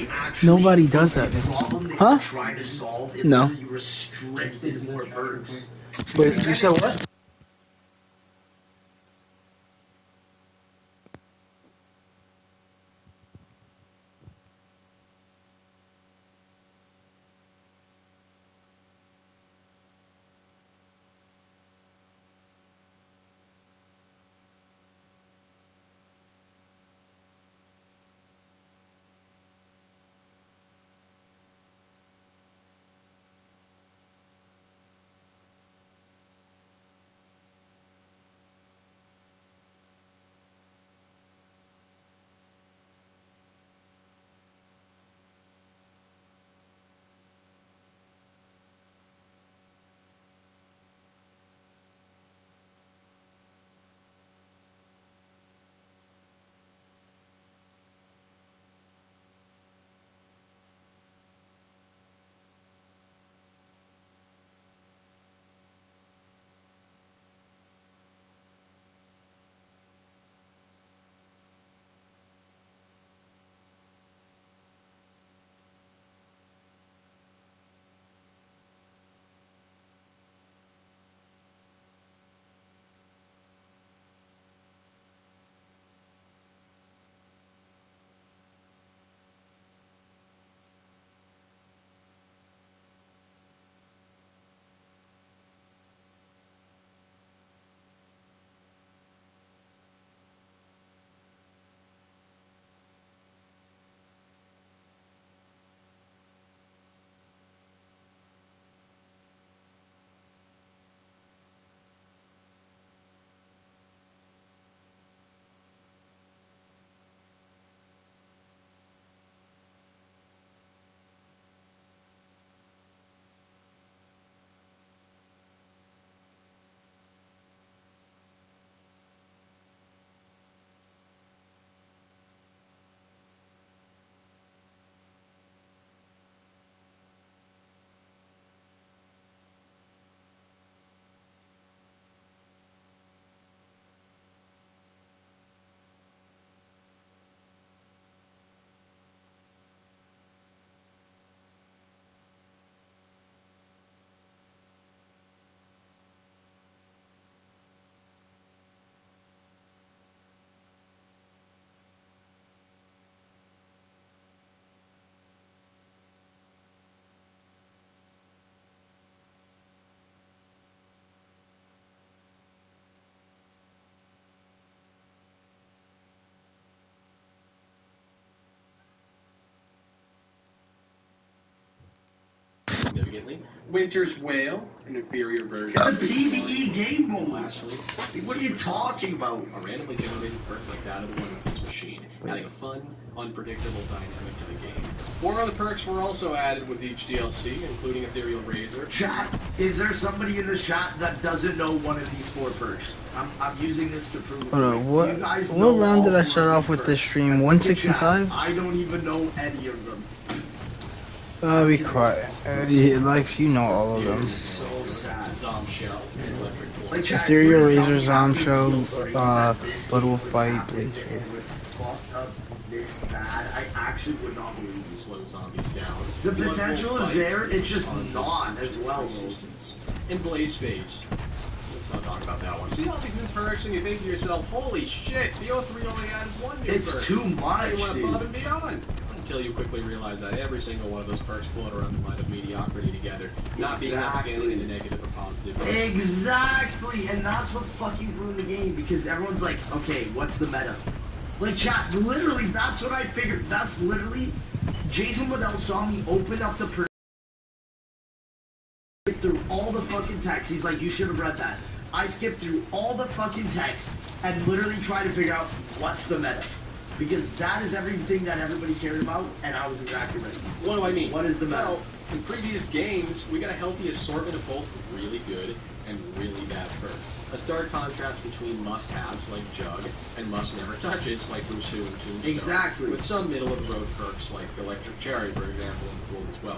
Nobody does that. The problem that Huh? you're trying to solve is No. that you restricted more perks. Wait, you said what? significantly. Winter's Whale, an inferior version. It's a PvE game mode. Lastly, What are you talking about? a randomly generated perk like that of the Wonder Piece machine, adding a fun, unpredictable dynamic to the game. 4 other perks were also added with each DLC, including Ethereal Razor. Chat, is there somebody in the chat that doesn't know one of these 4 perks? I'm using this to prove. Hold on, Do you guys what know round all did I 4 start of off these with this perks? stream? Look at 165? chat, I don't even know any of them. Be quiet. Lex, you know all of them. It's so sad. Zombshell and Electric Bolt. Like, chat, Ethereal you're Razor, telling me Zombshell, after Feel 3 that this Blood game Wolf would Fight, happen Blaze and it would fuck up this bad. I actually would not believe this. Slow zombies down. The Blood potential Wolf is Fight, there, it's just tons of not as well. resistance. And Blaze Phase. Let's not talk about that one. See all these new perks and you think to yourself, holy shit, BO3 only added 1 new perk. It's too much, You want dude. above and beyond. Until you quickly realize that every single one of those perks float around the line of mediocrity together, not being outstanding in a negative or positive way. Exactly, and that's what fucking ruined the game, because everyone's like, okay, what's the meta? Like, chat, literally, that's what I figured. That's literally, Jason Waddell saw me open up the through all the fucking text. He's like, you should have read that. I skipped through all the fucking text and literally tried to figure out what's the meta. Because that is everything that everybody cared about, and I was exactly right. What do I mean? What is the meta? Well, in previous games, we got a healthy assortment of both really good and really bad perks. A stark contrast between must-haves like Jug and must-never-touches like Busu and Tombstone. Exactly. With some middle-of-the-road perks like Electric Cherry, for example, included as well.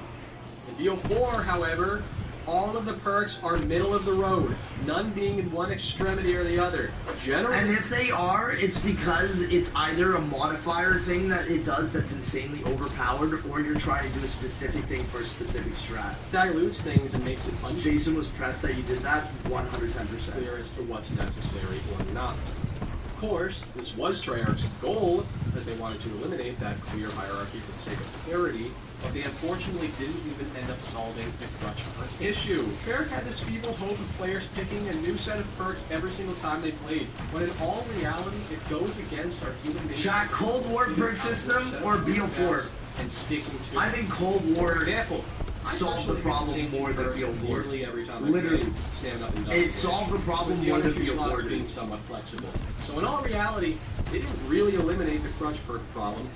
In BO4, however, all of the perks are middle of the road, none being in one extremity or the other. Generally, And if they are, it's because it's either a modifier thing that it does that's insanely overpowered, or you're trying to do a specific thing for a specific strat. dilutes things and makes it Jason was pressed that you did that 110%. unclear as to what's necessary or not. Of course, this was Treyarch's goal, as they wanted to eliminate that clear hierarchy for the sake of parity, but they unfortunately didn't even end up solving the clutch perk issue. Treyarch had this feeble hope of players picking a new set of perks every single time they played, when in all reality, it goes against our human nature. Chat, Cold War perk system or BO4? And sticking to I think Cold War For example, solved the problem more than BO4. nearly every time I Literally. played, stand up and down. It solved the problem With the more other than two slots BO4 being did. somewhat flexible. So in all reality, it didn't really eliminate the crunch perk problem,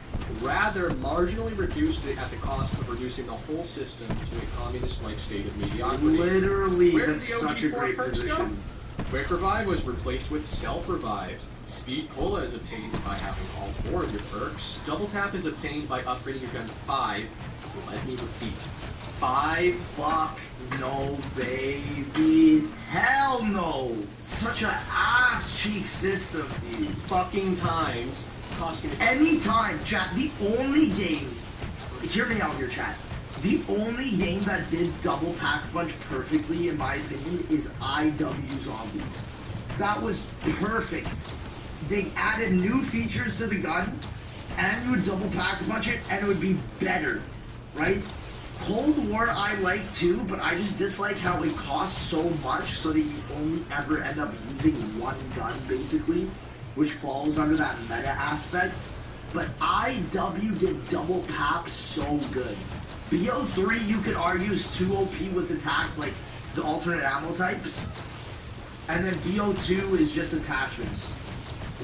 rather marginally reduced it at the cost of reducing the whole system to a communist-like state of mediocrity. Literally, Where did that's the OG such a 4 great perks go? position. Quick Revive was replaced with Self Revives. Speed Cola is obtained by having all 4 of your perks. Double Tap is obtained by upgrading your gun to 5. Let me repeat. 5 Fuck no, baby. Hell no. Such a ass cheek system, dude. fucking times, costing Anytime, chat, the only game, hear me out here, chat. The only game that did double pack punch perfectly, in my opinion, is IW Zombies. That was perfect. They added new features to the gun, and you would double pack punch it, and it would be better, right? Cold War I like too, but I just dislike how it costs so much so that you only ever end up using one gun, basically, which falls under that meta aspect. But IW did double pap so good. BO3, you could argue, is too OP with attack, like the alternate ammo types. And then BO2 is just attachments,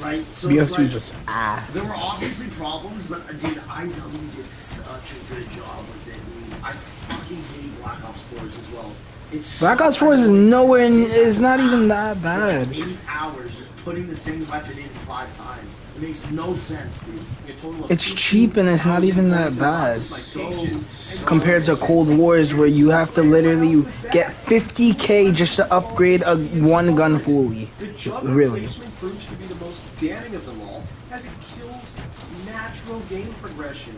right? So it's BO2 like, just ass. there were obviously problems, but dude, IW did such a good job with it. Dude. I fucking hate Black Ops 4s as well. It's Black so Ops 4 is annoying nowhere, to sit is not at even that for bad. 8 hours just putting the same weapon in 5 times. It makes no sense, dude. It's cheap and it's not even that bad. So Compared to Cold Wars where you have to literally get 50k just to upgrade a one gun fully. The Jug Really. replacement proves to be the most damning of them all, as it kills natural game progression.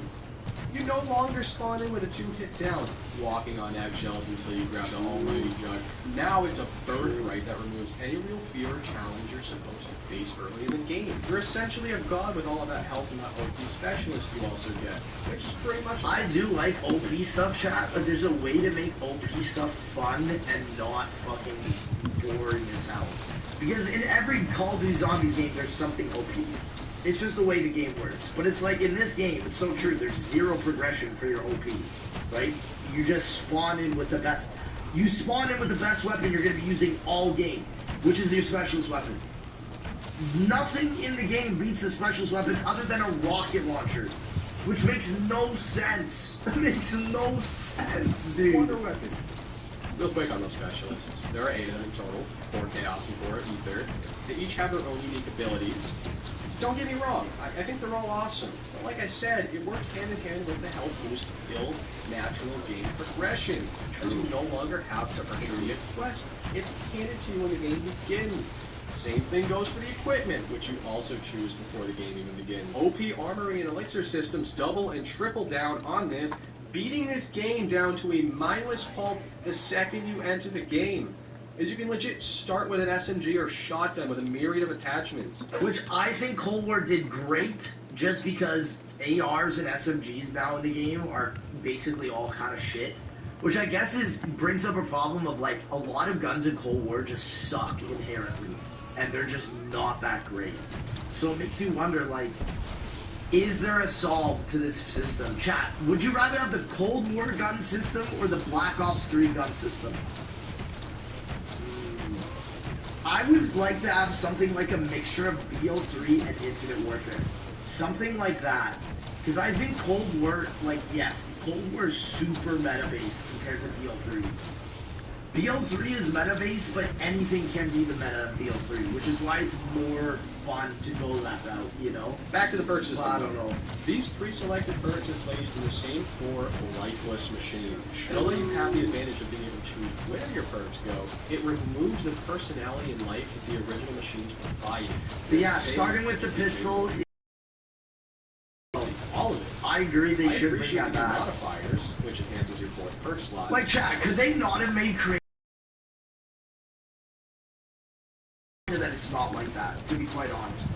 You no longer spawn in with a 2-hit down, walking on eggshells until you grab the almighty Jug. Now it's a birthright that removes any real fear or challenge you're supposed to face early in the game. You're essentially a god with all of that health and that OP specialist you also get, which is pretty much... I do like OP stuff, chat, but there's a way to make OP stuff fun and not fucking boring as hell. Because in every Call of Duty Zombies game, there's something OP. It's just the way the game works. But it's like in this game, it's so true. There's zero progression for your OP, right? You just spawn in with the best. You spawn in with the best weapon you're going to be using all game, which is your specialist weapon. Nothing in the game beats the specialist weapon other than a rocket launcher, which makes no sense. It makes no sense, dude. Wonder weapon. Real quick on those specialists. There are 8 of them in total. 4 Chaos and 4 Ether. They each have their own unique abilities. Don't get me wrong, I think they're all awesome. But like I said, it works hand in hand with the health boost to build natural game progression. Because you no longer have to earn the quest. It's handed to you when the game begins. Same thing goes for the equipment, which you also choose before the game even begins. OP Armory and Elixir systems double and triple down on this, beating this game down to a mindless pulp the second you enter the game. Is you can legit start with an SMG or shotgun with a myriad of attachments. Which I think Cold War did great, just because ARs and SMGs now in the game are basically all kind of shit. Which I guess brings up a problem of like a lot of guns in Cold War just suck inherently, and they're just not that great. So it makes you wonder, like, is there a solve to this system? Chat, would you rather have the Cold War gun system or the Black Ops 3 gun system? I would like to have something like a mixture of BO3 and Infinite Warfare. Something like that. Because I think Cold War, like, yes, Cold War is super meta-based compared to BO3. BO3 is meta-based, but anything can be the meta of BO3, which is why it's more fun to go that route, you know? Back to the perk system. Well, I don't know. These pre-selected perks are placed in the same 4 lifeless machines. And although you have the advantage of being able to choose where your perks go, it removes the personality and life that the original machines provide. But yeah, starting with the pistol, all of it. I agree they should bring that back. Modifiers, which enhances your 4th perk slot. Like, chat, could they not have made that it's not like that, to be quite honest?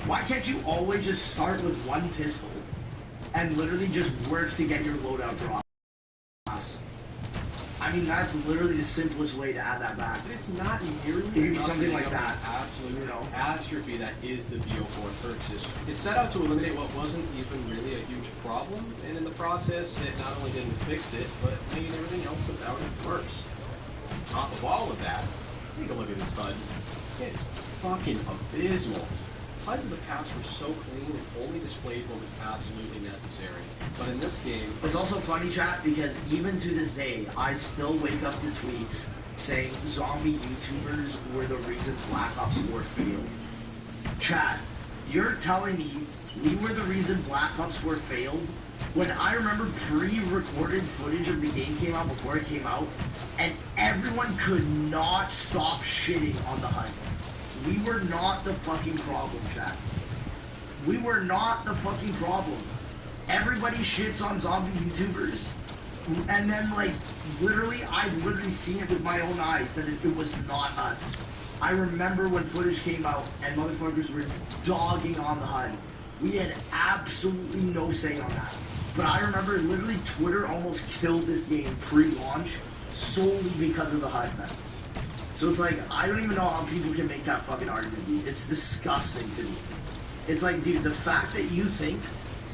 Why can't you always just start with one pistol and literally just work to get your loadout drop? I mean, that's literally the simplest way to add that back. But it's not nearly It could be something like that. Absolute, you know, catastrophe that is the BO4 perk system. It set out to eliminate what wasn't even really a huge problem, and in the process, it not only didn't fix it, but made everything else about it worse. On top of all of that, take a look at this HUD. It's fucking abysmal. HUDs of the past were so clean and only displayed what was absolutely necessary. But in this game... It's also funny, chat, because even to this day, I still wake up to tweets saying zombie YouTubers were the reason Black Ops 4 failed. Chat, you're telling me we were the reason Black Ops 4 failed? When I remember pre-recorded footage of the game came out before it came out, and everyone could not stop shitting on the HUD. We were not the fucking problem, chat. We were not the fucking problem. Everybody shits on zombie YouTubers, and then, like, literally, I've literally seen it with my own eyes that it was not us. I remember when footage came out and motherfuckers were dogging on the HUD. We had absolutely no say on that. But I remember literally Twitter almost killed this game pre-launch solely because of the HUD, man. So it's like, I don't even know how people can make that fucking argument, dude. It's disgusting to me. It's like, dude, the fact that you think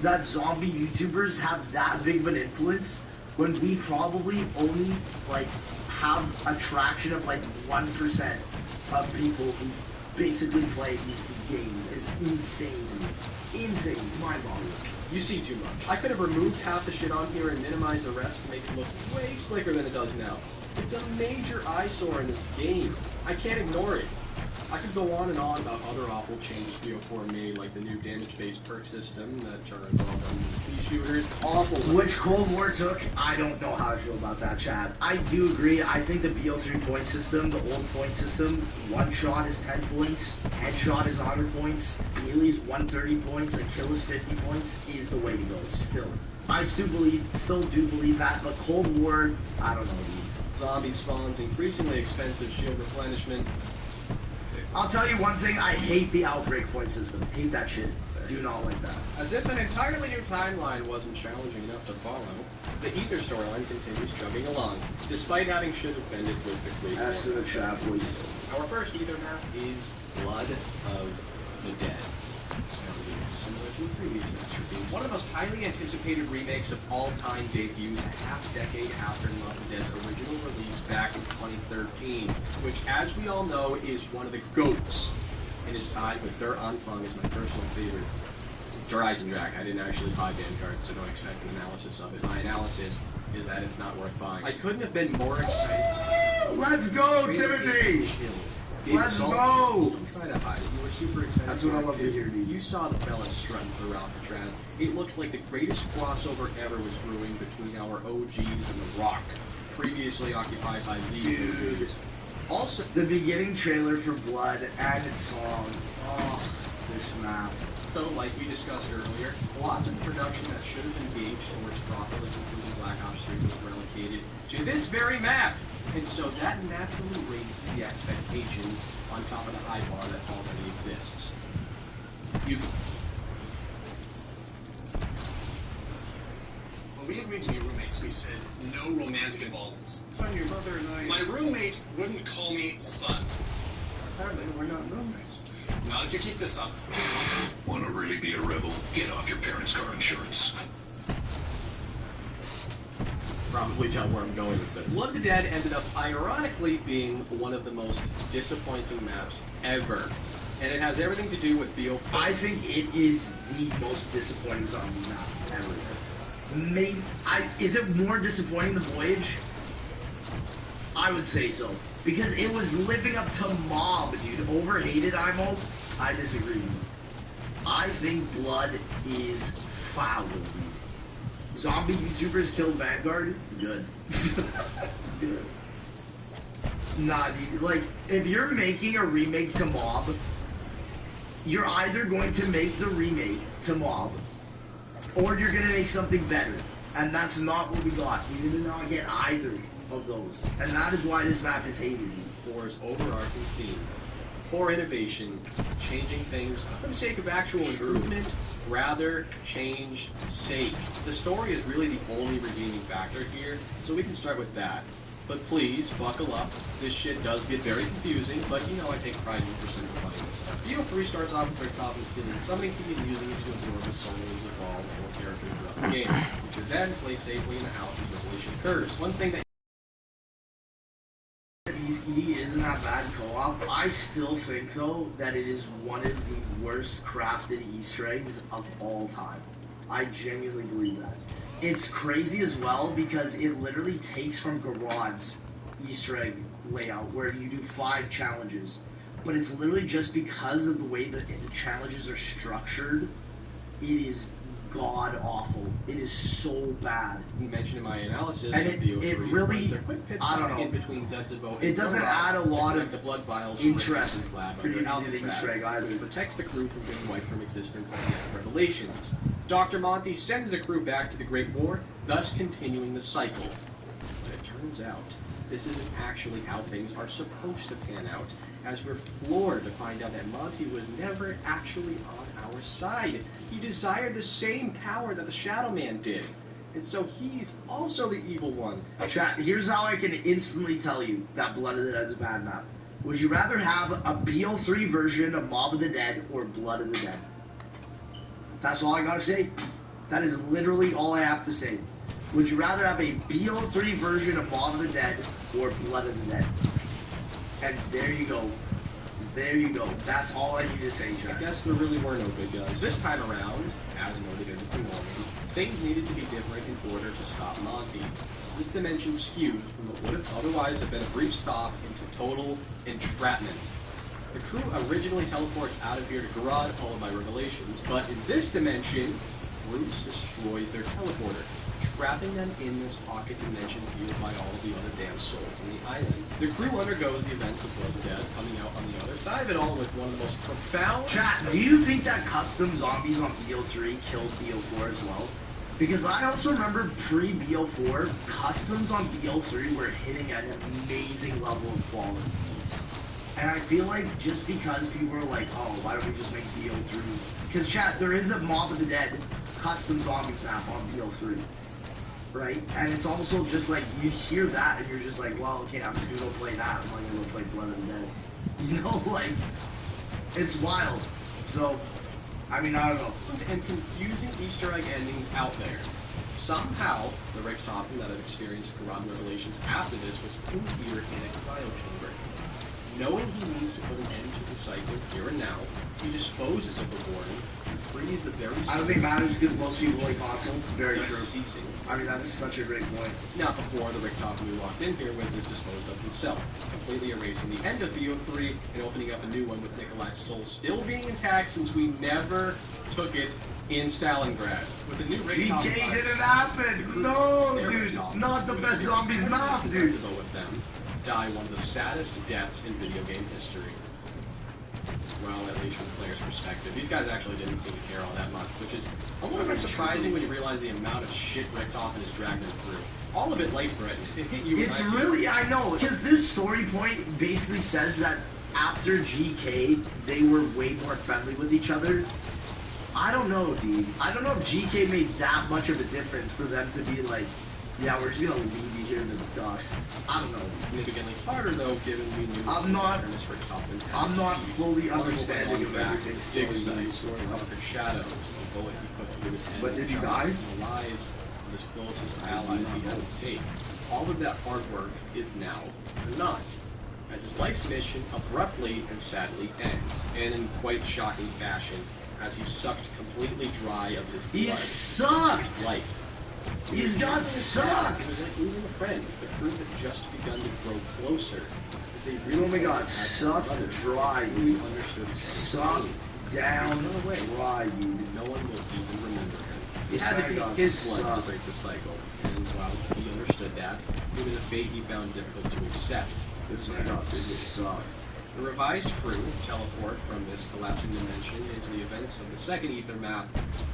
that zombie YouTubers have that big of an influence when we probably only, like, have a traction of, like, 1% of people who basically play these games is insane to me. Insane. It's mind-boggling. You see too much. I could have removed half the shit on here and minimized the rest to make it look way slicker than it does now. It's a major eyesore in this game. I can't ignore it. I could go on and on about other awful changes BO4 made, like the new damage-based perk system that turns all guns into pea shooters. Awful. Which Cold War took, I don't know how I feel about that, Chad. I do agree. I think the BO3 point system, the old point system, one shot is 10 points, headshot is 100 points, melee is 130 points, a kill is 50 points, is the way to go, still. I still do believe that, but Cold War, I don't know, dude. Zombie spawns, increasingly expensive shield replenishment. I'll tell you one thing, I hate the outbreak point system. Hate that shit. Do not like that. As if an entirely new timeline wasn't challenging enough to follow, the Ether storyline continues chugging along, despite having shit offended with the Quake. That's the chat, boys. Our first Ether map is Blood of the Dead. Sounds similar to a previous masterpiece. One of the most highly anticipated remakes of all time debuts a half-decade after Left 4 Dead's original release back in 2013, which, as we all know, is one of the GOATs and is tied with Der Anfang as my personal favorite. Der Eisendrache. I didn't actually buy Vanguard, so don't expect an analysis of it. My analysis is that it's not worth buying. I couldn't have been more excited. Let's go, Timothy! Let's go! Don't try to hide it. You were super excited. That's what I love to hear, dude. You saw the fellas strutting through Alcatraz. It looked like the greatest crossover ever was brewing between our OGs and The Rock, previously occupied by these OGs. Also, the beginning trailer for Blood and its song. Oh, this map. So, like we discussed earlier, lots of production that should have engaged towards properly concluding Black Ops 3 was relegated to this very map. And so that naturally raises the expectations on top of the high bar that already exists. When we agreed to be roommates, we said no romantic involvements. Son, your mother and I... My roommate wouldn't call me son. Apparently, we're not roommates. Not if you keep this up. Want to really be a rebel? Get off your parents' car insurance. Probably tell where I'm going with this. Blood of the Dead ended up ironically being one of the most disappointing maps ever. And it has everything to do with BO4. I think it is the most disappointing zombies map ever. Is it more disappointing than Voyage? I would say so. Because it was living up to Mob, dude. Overhated IMO? I disagree. I think Blood is foul, dude. Zombie YouTubers killed Vanguard? Good. Good. Nah, dude. Like, if you're making a remake to Mob, you're either going to make the remake to Mob, or you're going to make something better. And that's not what we got. We did not get either of those. And that is why this map is hated. Four's overarching theme. For innovation, changing things for the sake of actual improvement, rather change sake. The story is really the only redeeming factor here, so we can start with that. But please, buckle up. This shit does get very confusing, but you know I take pride in simplifying this stuff. BO3 starts off with their confidence stealing summoning key and using it to absorb the souls of all four characters throughout the game, which are then placed safely in the house as revelation occurs. One thing that E isn't that bad co-op. I still think, though, that it is one of the worst crafted Easter eggs of all time. I genuinely believe that. It's crazy as well because it literally takes from Garod's Easter egg layout where you do 5 challenges. But it's literally just because of the way that the challenges are structured, it is god-awful. It is so bad. You mentioned in my analysis and of BO3, it really, I don't know, in between Zetsubo and it doesn't add a lot of the blood vials interest for you to do the Easter egg either. Which protects the crew from being wiped from existence at the end of Revelations. Dr. Monty sends the crew back to the Great War, thus continuing the cycle. But it turns out, this isn't actually how things are supposed to pan out, as we're floored to find out that Monty was never actually on our side. He desired the same power that the Shadow Man did, and so he's also the evil one. Chat, here's how I can instantly tell you that Blood of the Dead is a bad map. Would you rather have a BO3 version of Mob of the Dead or Blood of the Dead? That's all I gotta say. That is literally all I have to say. Would you rather have a BO3 version of Mob of the Dead or Blood of the Dead? And there you go. There you go. That's all I need to say, Jack. I guess there really were no good guys. This time around, as noted in the warning, things needed to be different in order to stop Monty. This dimension skewed from what would have otherwise have been a brief stop into total entrapment. The crew originally teleports out of here to Garad, followed by Revelations, but in this dimension, Bruce destroys their teleporter, trapping them in this pocket dimension fueled by all of the other damn souls on the island. The crew undergoes the events of Blood of the Dead, coming out on the other side of it all with one of the most profound... Chat, do you think that custom zombies on BO3 killed BO4 as well? Because I also remember pre-BO4, customs on BO3 were hitting an amazing level of quality. And I feel like just because people are like, oh, why don't we just make BO3? Because chat, there is a Mob of the Dead custom zombies map on BO3. Right? And it's also just like, you hear that and you're just like, well, okay, I'm just gonna go play that. I'm not gonna go play Blood of the Dead. You know, like, it's wild. So, I mean, I don't know. And confusing Easter egg endings out there. Somehow, the Rick Toten that I've experienced Quran Revelations after this was put here in a cryo chamber. Knowing he needs to put an end to the cycle here and now, he disposes of the warden and frees the very... I don't think it matters because most people like console. Very true. Ceasing. I mean, that's such a great point. Now, before the Rick Toten we walked in here with is disposed of himself, completely erasing the end of BO3 and opening up a new one with Nikolai's soul still being intact since we never took it in Stalingrad. With the new Rick Toten GK didn't happen! No, dude! Not the best zombies map, dude! With them, die one of the saddest deaths in video game history. Well, at least from the player's perspective. These guys actually didn't seem to care all that much, which is a little bit surprising when you realize the amount of shit Rick Toten has dragged them through. All of it life-threatening. It hit you. It's really, I know, because this story point basically says that after GK, they were way more friendly with each other. I don't know, dude. I don't know if GK made that much of a difference for them to be like, yeah, we're just gonna leave you here in the dust. I don't know. Significantly harder though, given we knew I'm not fully understanding of everything still of the shadows, the bullet he put through his head. But did he die? The lives of his closest allies he had to take. All of that hard work is now not. As his life's mission abruptly and sadly ends, and in quite shocking fashion, as he sucked completely dry of his blood. He sucked! His life. He's got sucked! It was like losing a friend. The crew had just begun to grow closer. As they really oh my god, sucked dry, dude. Sucked down dry, dude. No one will even remember him. It had to be his blood to break the cycle. And while he understood that, it was a fate he found difficult to accept. This man sucked. The revised crew teleport from this collapsing dimension into the events of the second Ether map,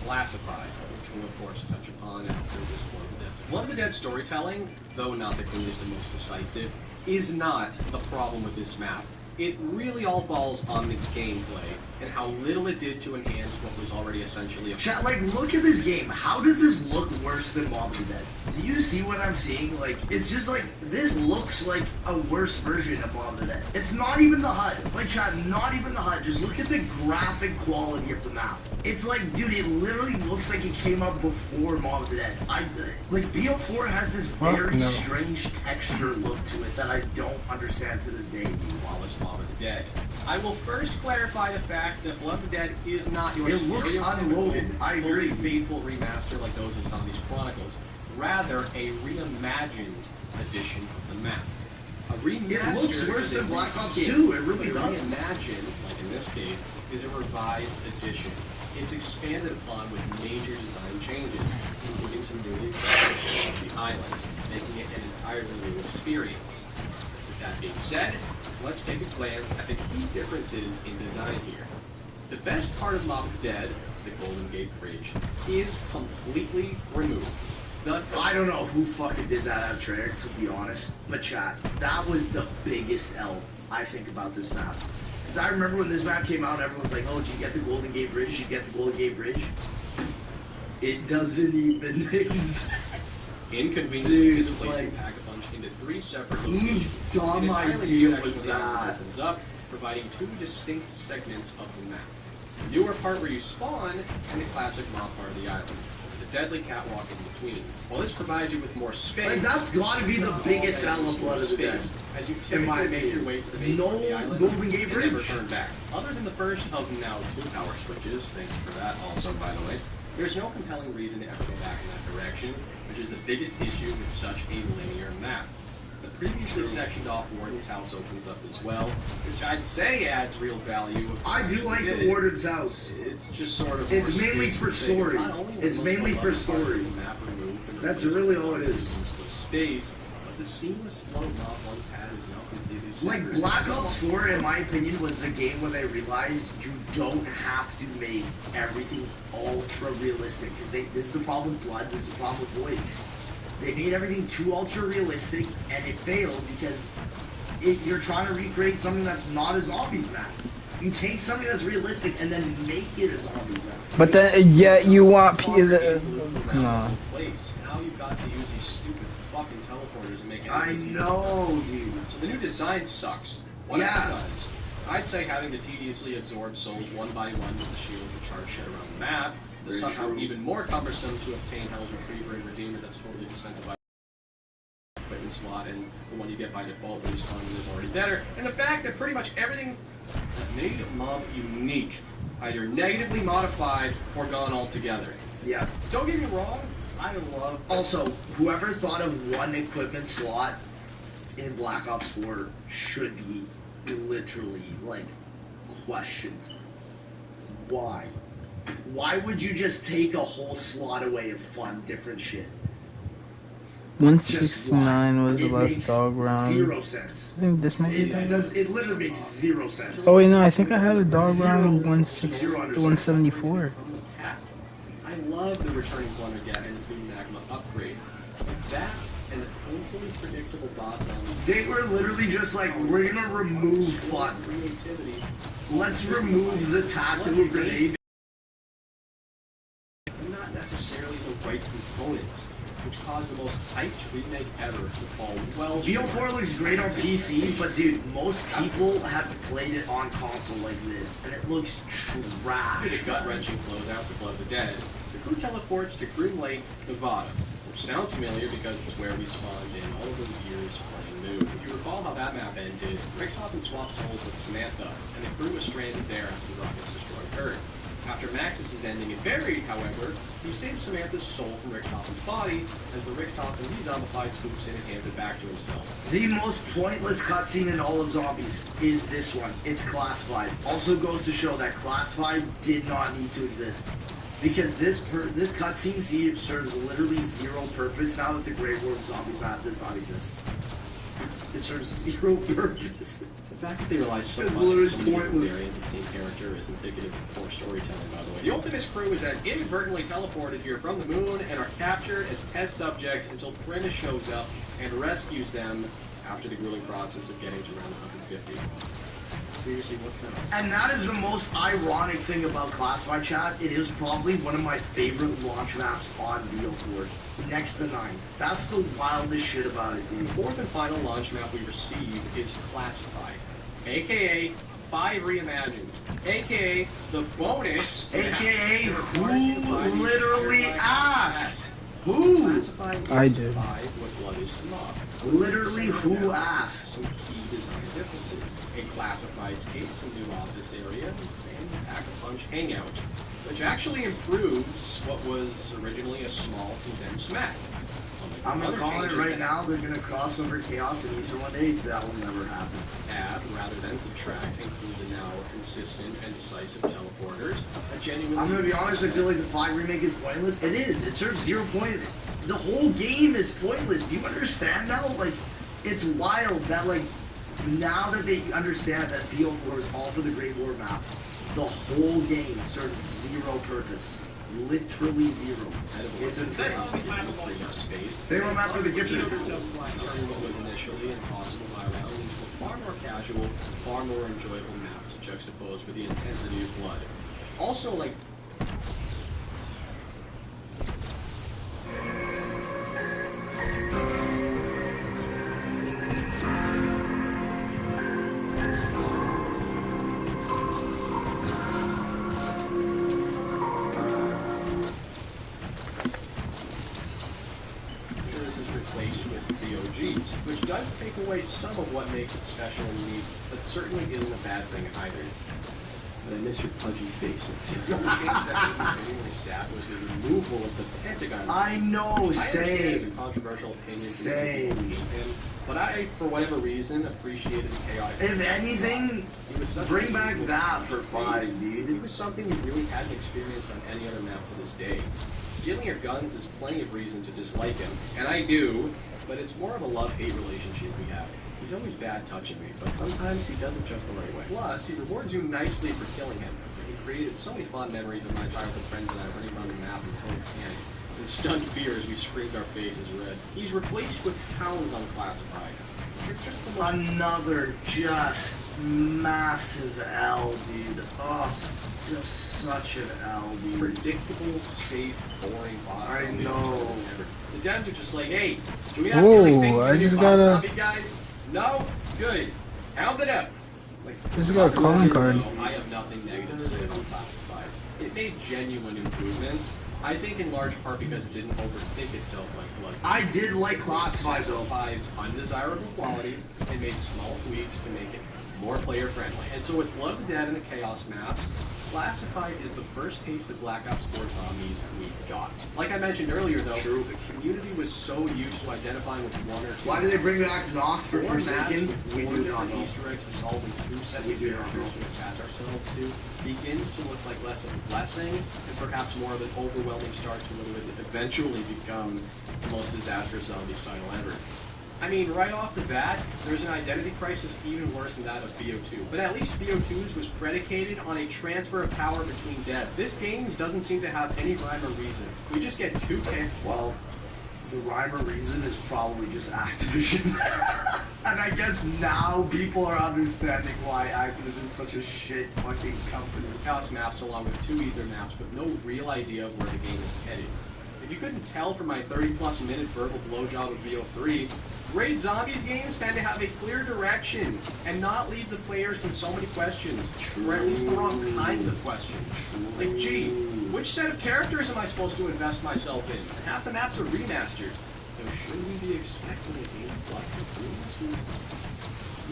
Classified, which we'll of course touch upon after this Blood of the Dead. Blood of the Dead storytelling, though not the cleanest and most decisive, is not the problem with this map. It really all falls on the gameplay and how little it did to enhance what was already essentially a... Chat, like, look at this game. How does this look worse than Mob of the Dead? Do you see what I'm seeing? Like, it's just like, this looks like a worse version of Mob of the Dead. It's not even the HUD. Like, chat, not even the HUD. Just look at the graphic quality of the map. It's like, dude, it literally looks like it came out before Mob of the Dead. Like, BO4 has this very strange texture look to it that I don't understand to this day. Flawless Mob of the Dead. I will first clarify the fact that Blood of the Dead is not your It looks unloaded. I agree. Faithful remaster like those of Zombies Chronicles. Rather, a reimagined edition of the map. A remaster. It looks worse than Black Ops 2. It really does. Reimagined, like in this case, is a revised edition. It's expanded upon with major design changes, including some newly accessible of the island, making it an entirely new experience. With that being said, let's take a glance at the key differences in design here. The best part of Mob of the Dead, the Golden Gate Bridge, is completely removed. I don't know who fucking did that out of Treyarch, to be honest. But chat, that was the biggest L I think about this map. Because I remember when this map came out, everyone was like, oh, did you get the Golden Gate Bridge? Did you get the Golden Gate Bridge? It doesn't even exist. Inconveniently displacing Pack-a-Punch into 3 separate locations. Whose dumb idea was that? Opens up, providing 2 distinct segments of the map. The newer part where you spawn, and the classic mob part of the island. The deadly catwalk in between. While this provides you with more space... Like, that's gotta be the biggest L of Blood of the Dead. As you typically make your way to the main part of the island, Golden Gate Bridge. and never turn back. Other than the first of now 2 power switches, thanks for that also, by the way, there's no compelling reason to ever go back in that direction, which is the biggest issue with such a linear map. The previously sectioned off Warden's house opens up as well, which I'd say adds real value. I do like the Warden's house. It's just sort of... It's mainly for story. It's mainly for story. That's really all it is. Space, but the seamless flow Mob once had is now completely separate. Like, Black Ops 4, in my opinion, was the game where they realized you don't have to make everything ultra realistic. Because this is the problem with Blood, this is the problem with Voyage. They made everything too ultra realistic, and it failed because you're trying to recreate something that's not a zombies map. You take something that's realistic and then make it a zombies map. But then, yeah, you want come on. Now you've got to use these stupid fucking teleporters to make it. I know, dude. So the new design sucks. What it does. I'd say having to tediously absorb souls one by one with the shield to charge shit around the map is somehow even more cumbersome to obtain Hell's Retriever and Redeemer that's totally disincentivized equipment slot, and the one you get by default when you spawn is already better. And the fact that pretty much everything that made Mob unique, either negatively modified or gone altogether. Yeah. Don't get me wrong, I love... Also, whoever thought of one equipment slot in Black Ops 4 should be literally, like, questioned. Why? Why would you just take a whole slot away of fun, different shit? 169 was the last dog round. 0 sense. I think this might be It literally makes 0 sense. Oh wait, no, I think I had a dog round 174. I love the returning Plundergat and his new Magma upgrade. That and the painfully predictable boss element. They were literally just like, we're gonna remove fun. Creativity. Let's remove the tactical grenade. Not necessarily the right components, which caused the most hyped remake ever to fall well short. BO4 looks great on PC, but dude, most people have played it on console like this, and it looks trash. The gut-wrenching closeout to Blood of the Dead, the crew teleports to Grim Lake, Nevada, which sounds familiar because it's where we spawned in all of those years playing Moon. If you recall how that map ended, Rick Toten swapped souls with Samantha, and the crew was stranded there after the rockets destroyed Earth. After Maxis' ending and buried, however, he saved Samantha's soul from Rick Toppen's body as the Rick Toppen re-zombified swoops in and hands it back to himself. The most pointless cutscene in all of Zombies is this one. It's Classified. Also goes to show that Classified did not need to exist. Because this cutscene serves literally 0 purpose now that the Great War of Zombies map does not exist. It serves 0 purpose. The fact that they rely so much on so many different variants of the same character is indicative of poor storytelling, by the way. The Ultimus crew is then inadvertently teleported here from the moon and are captured as test subjects until Prentice shows up and rescues them after the grueling process of getting to round 150. Seriously, what kind of... And that is the most ironic thing about Classified, chat. It is probably one of my favorite launch maps on BO4. Next to 9. That's the wildest shit about it, dude. The fourth and final launch map we receive is Classified, aka 5 Reimagined, aka the bonus, aka who literally asked? Who? Classified I did. 5 what Blood is to Mob. Literally who asked? Some key design differences. In Classified's case, some new office areas and Pack-a-Punch hangout, which actually improves what was originally a small condensed map. I'm gonna call it right now, they're gonna cross over Chaos and Ether one day. That will never happen. Add, rather than subtract, include the now consistent and decisive teleporters. A genuinely... I'm gonna be honest, I feel like the 5 remake is pointless. It is. It serves 0 point. The whole game is pointless. Do you understand now? Like, it's wild that, like, now that they understand that BO4 is all for the Great War map, the whole game serves 0 purpose. Literally 0. It's insane. They were map for the gifted. Turning what was initially impossible by round into a far more casual, far more enjoyable map to juxtapose with the intensity of Blood. Also, like... which does take away some of what makes it special and unique, but certainly isn't a bad thing either. But I miss your pudgy face. The only change that made me genuinely sad was the removal of the Pentagon. I know, same. I understand it's a controversial opinion. Same. But I, for whatever reason, appreciated the chaotic. If anything, bring back that for 5, dude. He was something we really hadn't experienced on any other map to this day. Stealing your guns is plenty of reason to dislike him, and I do. But it's more of a love-hate relationship we have. He's always bad touching me, but sometimes he does it just the right way. Plus, he rewards you nicely for killing him. He created so many fond memories of my childhood friends and I running around the map in total panic, and stunned fear as we screamed our faces red. He's replaced with Hounds Unclassified. Another just massive L, dude. Oh, just such an L, dude. Predictable, safe, boring boss. I know. The devs are just like, hey, do we have anything I just gotta... guys? No? Good. Hound it up. Like, Just got a calling card. I have nothing negative to say about Classified. It made genuine improvements. I think in large part because it didn't overthink itself like Blood. I did like Classified though. Classified's undesirable qualities and made small tweaks to make it more player friendly. And so with Blood of the Dead and the Chaos maps, Classified is the first taste of Black Ops 4 Zombies we got. Like I mentioned earlier though, the community was so used to identifying with one or two. Why did they bring back Knox for Four maps Forsaken? with We four do different not know. Easter eggs resolving two sets of characters to attach ourselves to begins to look like less of a blessing and perhaps more of an overwhelming start to what would eventually become the most disastrous Zombies title ever. I mean, right off the bat, there's an identity crisis even worse than that of BO2. But at least BO2's was predicated on a transfer of power between devs. This game doesn't seem to have any rhyme or reason. We just get two Well, the rhyme or reason is probably just Activision. And I guess now people are understanding why Activision is such a shit fucking company. Chaos maps along with two Ether maps, but no real idea of where the game is headed. If you couldn't tell from my 30-plus minute verbal blowjob of BO3, great Zombies games tend to have a clear direction and not leave the players with so many questions, or at least the wrong kinds of questions. Like, gee, which set of characters am I supposed to invest myself in? And half the maps are remastered, so should we be expecting a game of Blood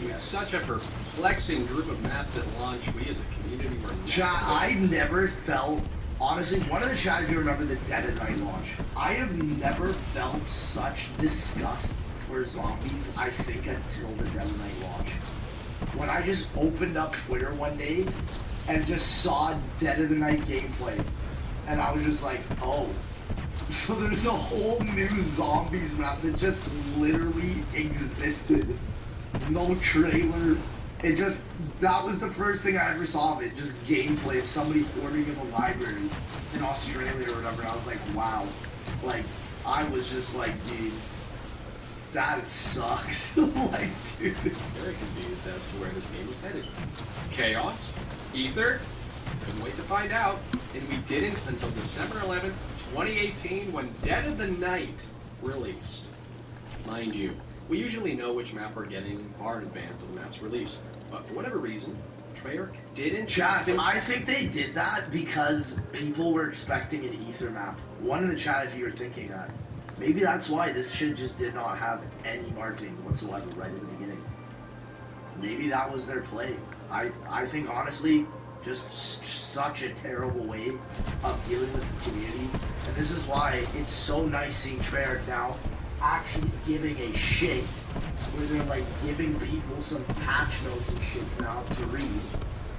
Yes. Such a perplexing group of maps at launch, we as a community were not. Chat, I never felt, honestly, one of the chat, if you remember the Dead at Night launch, I have never felt such disgust for Zombies, I think, until the Dead at Night launch. When I just opened up Twitter one day and just saw Dead of the Night gameplay, and I was just like, oh, so there's a whole new Zombies map that just literally existed. No trailer. It just, that was the first thing I ever saw of it, just gameplay of somebody hoarding in a library in Australia or whatever. I was like, wow. Like, I was just like, dude, that sucks. Like, dude. Very confused as to where this game was headed. Chaos? Ether? Couldn't wait to find out. And we didn't until December 11th, 2018, when Dead of the Night released. Mind you, we usually know which map we're getting far in advance of the map's release. But for whatever reason, Treyarch didn't. Chat, I think they did that because people were expecting an Ether map. One in the chat, if you were thinking that. Maybe that's why this shit just did not have any marketing whatsoever right at the beginning. Maybe that was their play. I think, honestly, just such a terrible way of dealing with the community. And this is why it's so nice seeing Treyarch now actually giving a shit, where they're like giving people some patch notes and shits now to read.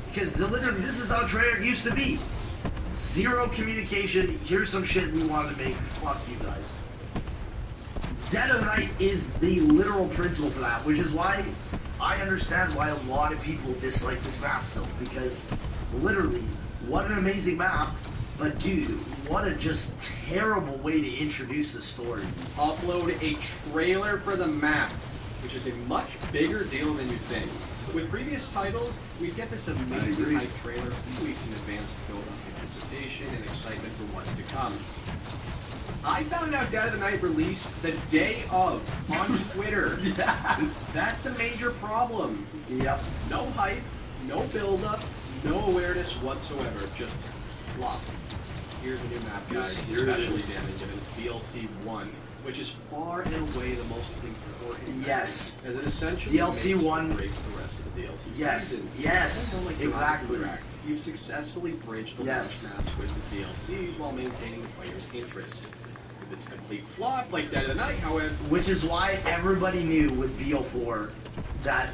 Because literally, this is how Treyarch used to be. Zero communication, here's some shit we wanted to make, fuck you guys. Dead of the Night is the literal principle for that, which is why I understand why a lot of people dislike this map still, because literally, what an amazing map, but dude, what a just terrible way to introduce the story. Upload a trailer for the map, which is a much bigger deal than you think. With previous titles, we'd get this amazing hype trailer a few weeks in advance to build up anticipation and excitement for what's to come. I found out Dead of the Night released the day of on Twitter. Yeah. That's a major problem. Yep. No hype, no build-up, no awareness whatsoever. Just flop. Here's the new map, guys. It's especially damaging, and it's DLC 1, which is far and away the most important. Yes. As it essentially DLC 1 breaks the rest of the DLC yes. season. Yes. Like exactly. You've successfully bridged the launch maps with the DLCs while maintaining the player's interest. If it's a complete flop, like Dead of the Night, however... Which is why everybody knew with BO4 that,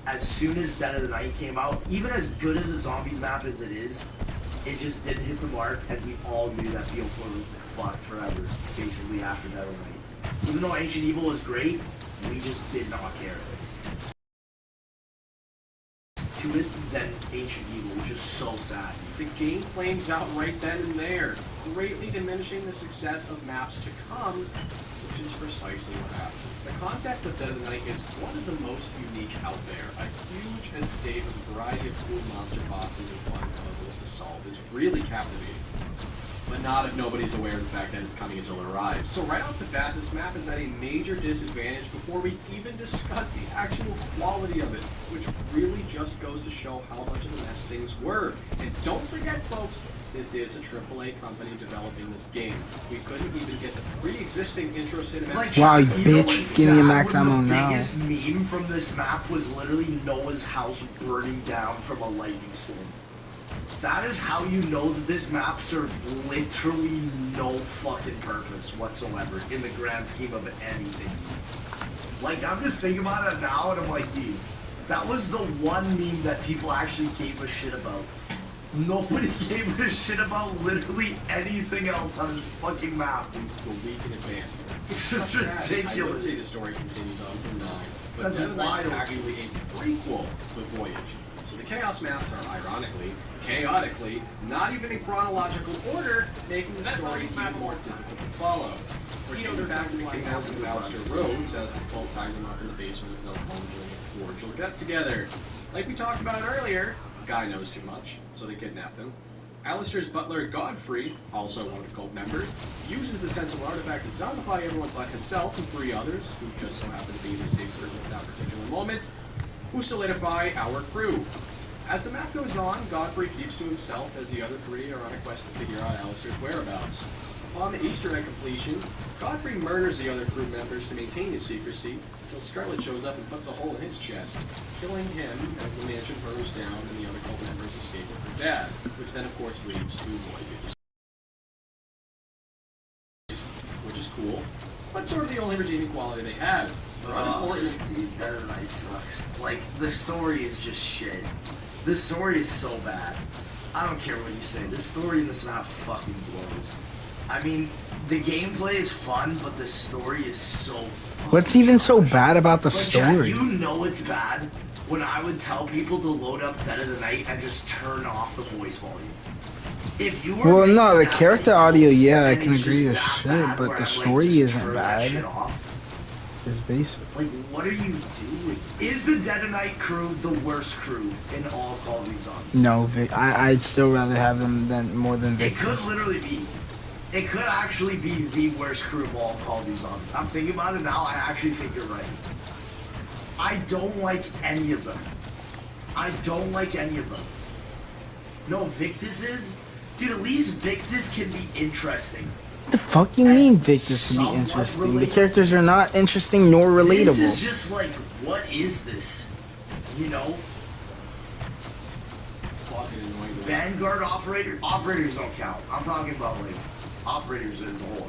as soon as Dead of the Night came out, even as good of a Zombies map as it is, it just didn't hit the mark, and we all knew that BO4 was fucked forever, basically, after Dead of the Night. Even though Ancient Evil was great, we just did not care. To it than Ancient Evil, which is so sad. The game flames out right then and there, greatly diminishing the success of maps to come, which is precisely what happened. The concept of Dead of the Night is one of the most unique out there. A huge estate of a variety of cool monster bosses and fun puzzles to solve is really captivating. but not if nobody's aware of the fact that it's coming until it arrives. So right off the bat, this map is at a major disadvantage before we even discuss the actual quality of it, which really just goes to show how much of a mess things were. And don't forget, folks, this is a AAA company developing this game. We couldn't even get the pre-existing intro cinematic. Like, Wow, you know bitch. what's Give me a sad? max One of ammo the now. biggest meme from this map was literally Noah's house burning down from a lightning storm. That is how you know that this map served literally no fucking purpose whatsoever in the grand scheme of anything. Like, I'm just thinking about it now and I'm like, dude, that was the one meme that people actually gave a shit about. Nobody gave a shit about literally anything else on this fucking map. A week in advance. It's just I would say the ridiculous. story continues on from 9, but That's Dead of Night is wild. actually a prequel to Voyage. So the Chaos maps are ironically, chaotically, not even in chronological order, making the story even more difficult to follow. We're taking back to the Chaos and Alistair Rhodes as the cult tied them up in the basement of his own home during a cordial get-together. Like we talked about earlier, guy knows too much, so they kidnap him. Alistair's butler, Godfrey, also one of the cult members, uses the sensible artifact to zombify everyone but himself and 3 others, who just so happen to be in the safe circle at that particular moment, who solidify our crew. As the map goes on, Godfrey keeps to himself as the other 3 are on a quest to figure out Alistair's whereabouts. Upon the Easter egg completion, Godfrey murders the other crew members to maintain his secrecy, until Scarlet shows up and puts a hole in his chest, killing him as the mansion burns down and the other cult members escape with their dad, which then of course leads to Voyage. Which is cool, but sort of the only redeeming quality they have. Dude, Dead of Night sucks. Like, the story is just shit. The story is so bad. I don't care what you say. The story in this map fucking blows. I mean, the gameplay is fun, but the story is so fucking What's even so bad about the But Chad, story? you know it's bad when I would tell people to load up Dead of the Night and just turn off the voice volume. If you were Well, no, the making that character many audio, posts yeah, I and can it's agree just is that shit, bad but where the I'm like, story just isn't turn that shit bad. off. It's basic. Like, what are you doing? Is the Dead of Night crew the worst crew in all Call of Duty Zombies? No, I'd still rather have them than more than It could Victors. literally be. It could actually be the worst crew of all Call of Duty Zombies. I'm thinking about it now, I actually think you're right. I don't like any of them. I don't like any of them. No, Victus is? Dude, at least Victus can be interesting. What the fuck you mean Victors can be Somewhat interesting? The relatable. characters are not interesting nor relatable. This is just like, what is this? You know? Fucking annoying. Vanguard operators don't count. I'm talking about like operators as a whole.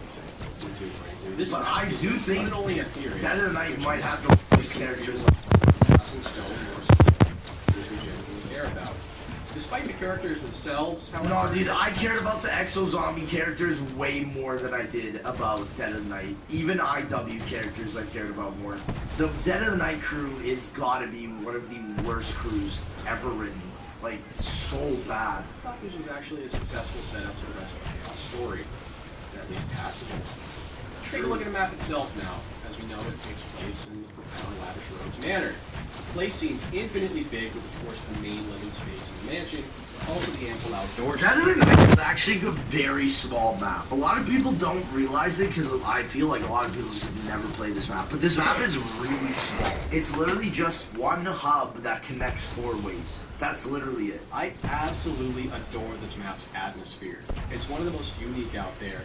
This But map I is do think not only a theory. Dead of the Night might have the worst characters. Glass and stone or something we genuinely care about. Despite the characters themselves, however, No, dude, I cared about the Exo Zombie characters way more than I did about Dead of the Night. Even IW characters I cared about more. The Dead of the Night crew is gotta be one of the worst crews ever written. Like, so bad. I thought this was actually a successful setup to the rest of the Chaos story. It's at least passable. Let's take a look at the map itself now. As we know, it takes place in the profound lavish roads manor. The place seems infinitely big with, of course, the main living space in the mansion, but also the ample outdoors. Dead of the Night is actually a very small map. A lot of people don't realize it because I feel like a lot of people just never play this map. But this map is really small. It's literally just one hub that connects 4 ways. That's literally it. I absolutely adore this map's atmosphere. It's one of the most unique out there.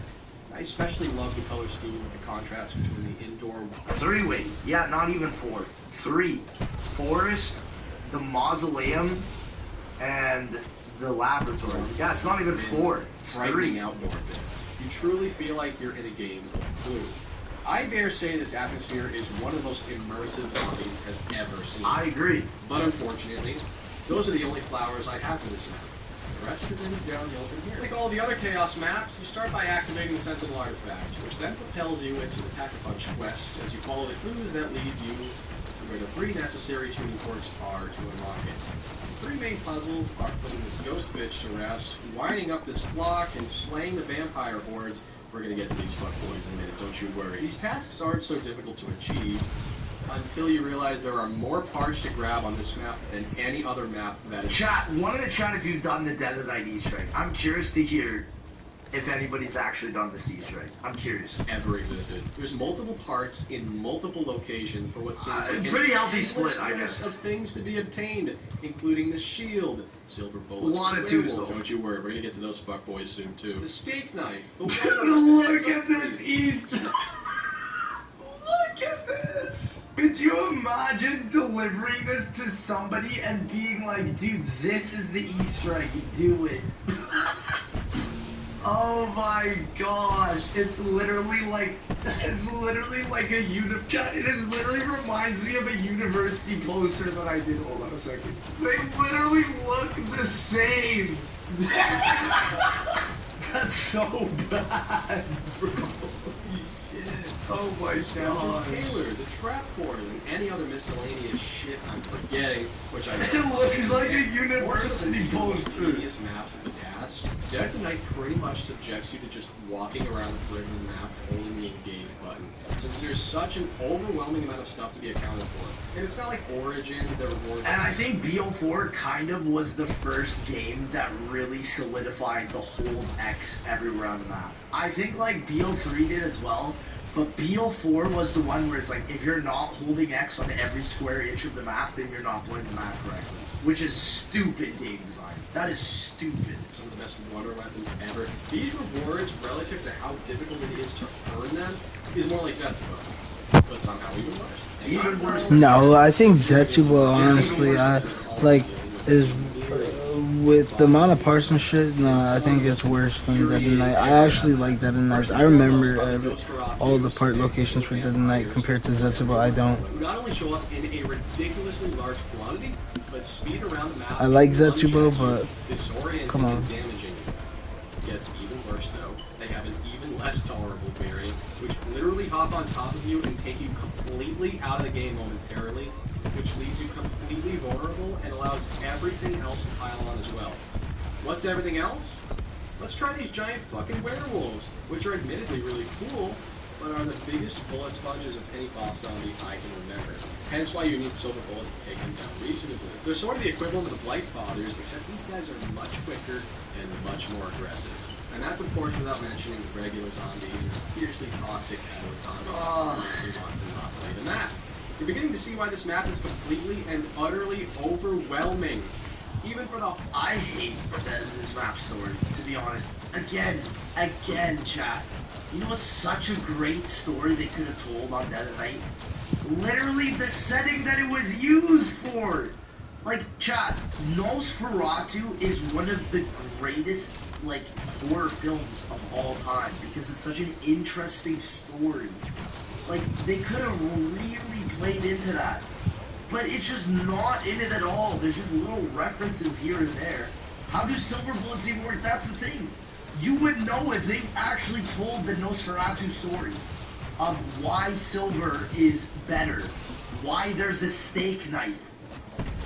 I especially love the color scheme with the contrast between the indoor... 3 ways. Yeah, not even 4. 3. Forest, the mausoleum, and the laboratory. Yeah, it's not even 4. It's 3. frightening outdoor bits. You truly feel like you're in a game of Clue. I dare say this atmosphere is one of the most immersive zombies has ever seen. I agree. But unfortunately, those are the only flowers I have for this map. The rest of it is downhill from here. Like all the other Chaos maps, you start by activating the Sentinel artifact, which then propels you into the Pack-a-Punch quest as you follow the clues that lead you to where the 3 necessary tuning forks are to unlock it. The 3 main puzzles are putting this ghost bitch to rest, winding up this clock, and slaying the vampire hordes. We're gonna get to these fuckboys in a minute, don't you worry. These tasks aren't so difficult to achieve until you realize there are more parts to grab on this map than any other map that is... Chat, one in the chat if you've done the Dead of the Night Easter egg. I'm curious to hear if anybody's actually done this Easter egg. I'm curious. Ever existed. There's multiple parts in multiple locations for what seems like pretty healthy endless split, I list guess. of things to be obtained, including the shield, silver bullets, A lot of twos, werewolves. though. Don't you worry, we're gonna get to those fuckboys soon too. The steak knife. The Look at this Easter. Look at this. Could you imagine delivering this to somebody and being like, dude, this is the Easter egg, do it. Oh my gosh, it's literally like a it is literally reminds me of a university poster that I did. Hold on a second. They literally look the same. That's so bad, bro. Holy shit. Oh my god. Taylor, the trap portal, and any other miscellaneous shit I'm forgetting, which I It looks like a university poster. Previous maps of the past. Dead of the Night pretty much subjects you to just walking around the perimeter of the map holding the engage button, since there's such an overwhelming amount of stuff to be accounted for. And it's not like Origins that rewards. And I think BO4 kind of was the first game that really solidified the hold X everywhere on the map. I think like BO3 did as well, but BO4 was the one where it's like, if you're not holding X on every square inch of the map, then you're not playing the map correctly. Which is stupid game design. That is stupid. Some of the best water weapons ever. These rewards, relative to how difficult it is to earn them, is more like Zetsubo. But somehow even worse. Even worse. No, I think Zetsubo, honestly, is with the amount of parts and shit. No, I think it's worse than Dead of Night. I actually like Dead of Night. I remember all the part locations for Dead of Night compared to Zetsubo. I don't. Not only show up in a ridiculously large quantity, but speed around the map. I like Zetsubo, but disorienting come on. and damaging. Gets even worse though. They have an even less tolerable variant, which literally hop on top of you and take you completely out of the game momentarily, which leaves you completely vulnerable and allows everything else to pile on as well. What's everything else? Let's try these giant fucking werewolves, which are admittedly really cool, but are the biggest bullet sponges of any boss zombie I can remember. Hence why you need silver bullets to take them down reasonably. They're sort of the equivalent of the Blight Fathers, except these guys are much quicker and much more aggressive. And that's of course without mentioning the regular zombies and the fiercely toxic endless zombies who want to not play the map. You're beginning to see why this map is completely and utterly overwhelming. Even for the... I hate this map story, to be honest. Again, chat. You know what's such a great story they could have told on Dead of Night? Literally the setting that it was used for! Like, chat, Nosferatu is one of the greatest, like, horror films of all time, because it's such an interesting story. Like, they could have really played into that. But it's just not in it at all. There's just little references here and there. How do silver bullets even work? That's the thing. You would know if they actually told the Nosferatu story of why silver is better, why there's a steak knife.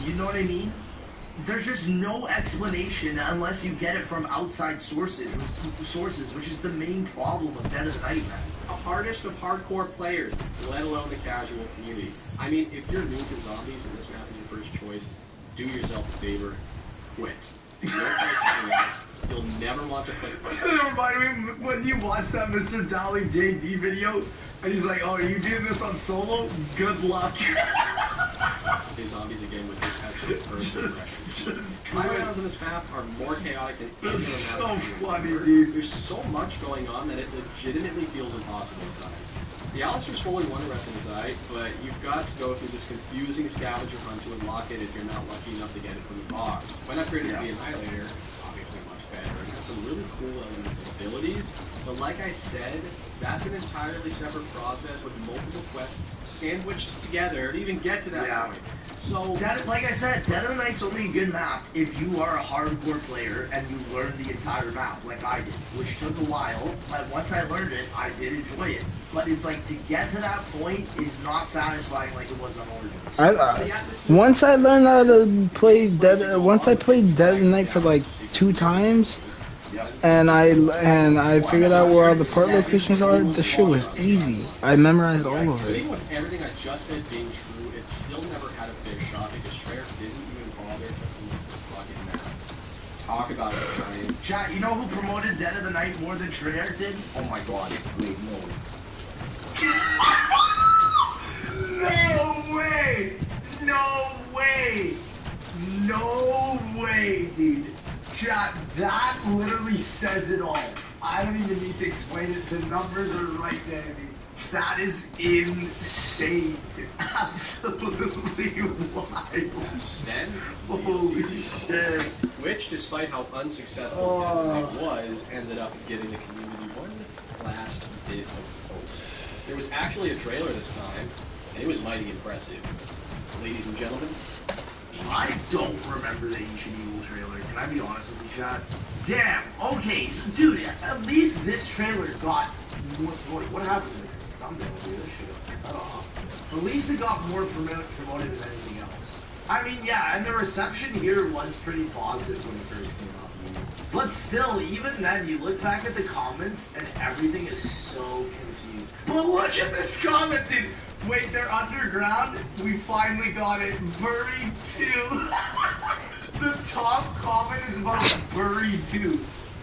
You know what I mean? There's just no explanation unless you get it from outside sources, which is the main problem of Dead of the Night, man. The hardest of hardcore players, let alone the casual community. I mean, if you're new to zombies and this map is your first choice, do yourself a favor, quit. You'll never want to play. It reminded me when you watch that Mr. Dolly JD video, and he's like, "Oh, are you doing this on solo? Good luck." These zombies again with this has just my rounds on this map are more chaotic than any other map. It's so funny, dude. There's so much going on that it legitimately feels impossible at times. The Elixers Holy Wonder weapon is alright, but you've got to go through this confusing scavenger hunt to unlock it if you're not lucky enough to get it from the box. When upgraded to the Annihilator, it's obviously much better. It has some really cool elements and abilities, but like I said, that's an entirely separate process with multiple quests sandwiched together to even get to that point. So, like I said, Dead of the Night's only a good map if you are a hardcore player and you learn the entire map, like I did, which took a while, but once I learned it, I did enjoy it. But it's like, to get to that point is not satisfying like it was on Origins. Once I learned how to play once I played Dead of the Night for like 2 times, and I figured out where all the part locations are, the shit was easy. I memorized all of it. Even with everything I just said being true, it still never had a big shot because Treyarch didn't even bother to look the fucking map. talk about it, Ryan. Chat, you know who promoted Dead of the Night more than Treyarch did? Oh my god. Wait, no. No way! No way! No way, dude. Chat, that literally says it all. I don't even need to explain it. The numbers are right there, dude. That is insane. Absolutely wild. Yes. Then, holy DLC shit. Which, despite how unsuccessful Dead of the Night was, ended up getting the community one last bit of hope. There was actually a trailer this time, and it was mighty impressive. Ladies and gentlemen, I don't remember the Ancient Evil trailer. Can I be honest with you, chat? Damn. Okay, so dude, at least this trailer got more. What happened to it? I'm done with this shit. Cut off. At least it got more promoted than anything else. I mean, yeah, and the reception here was pretty positive when it first came out. But still, even then, you look back at the comments and everything is so confused. But look at this comment, dude. Wait, they're underground? We finally got it. Bury 2. The top comment is about Bury 2.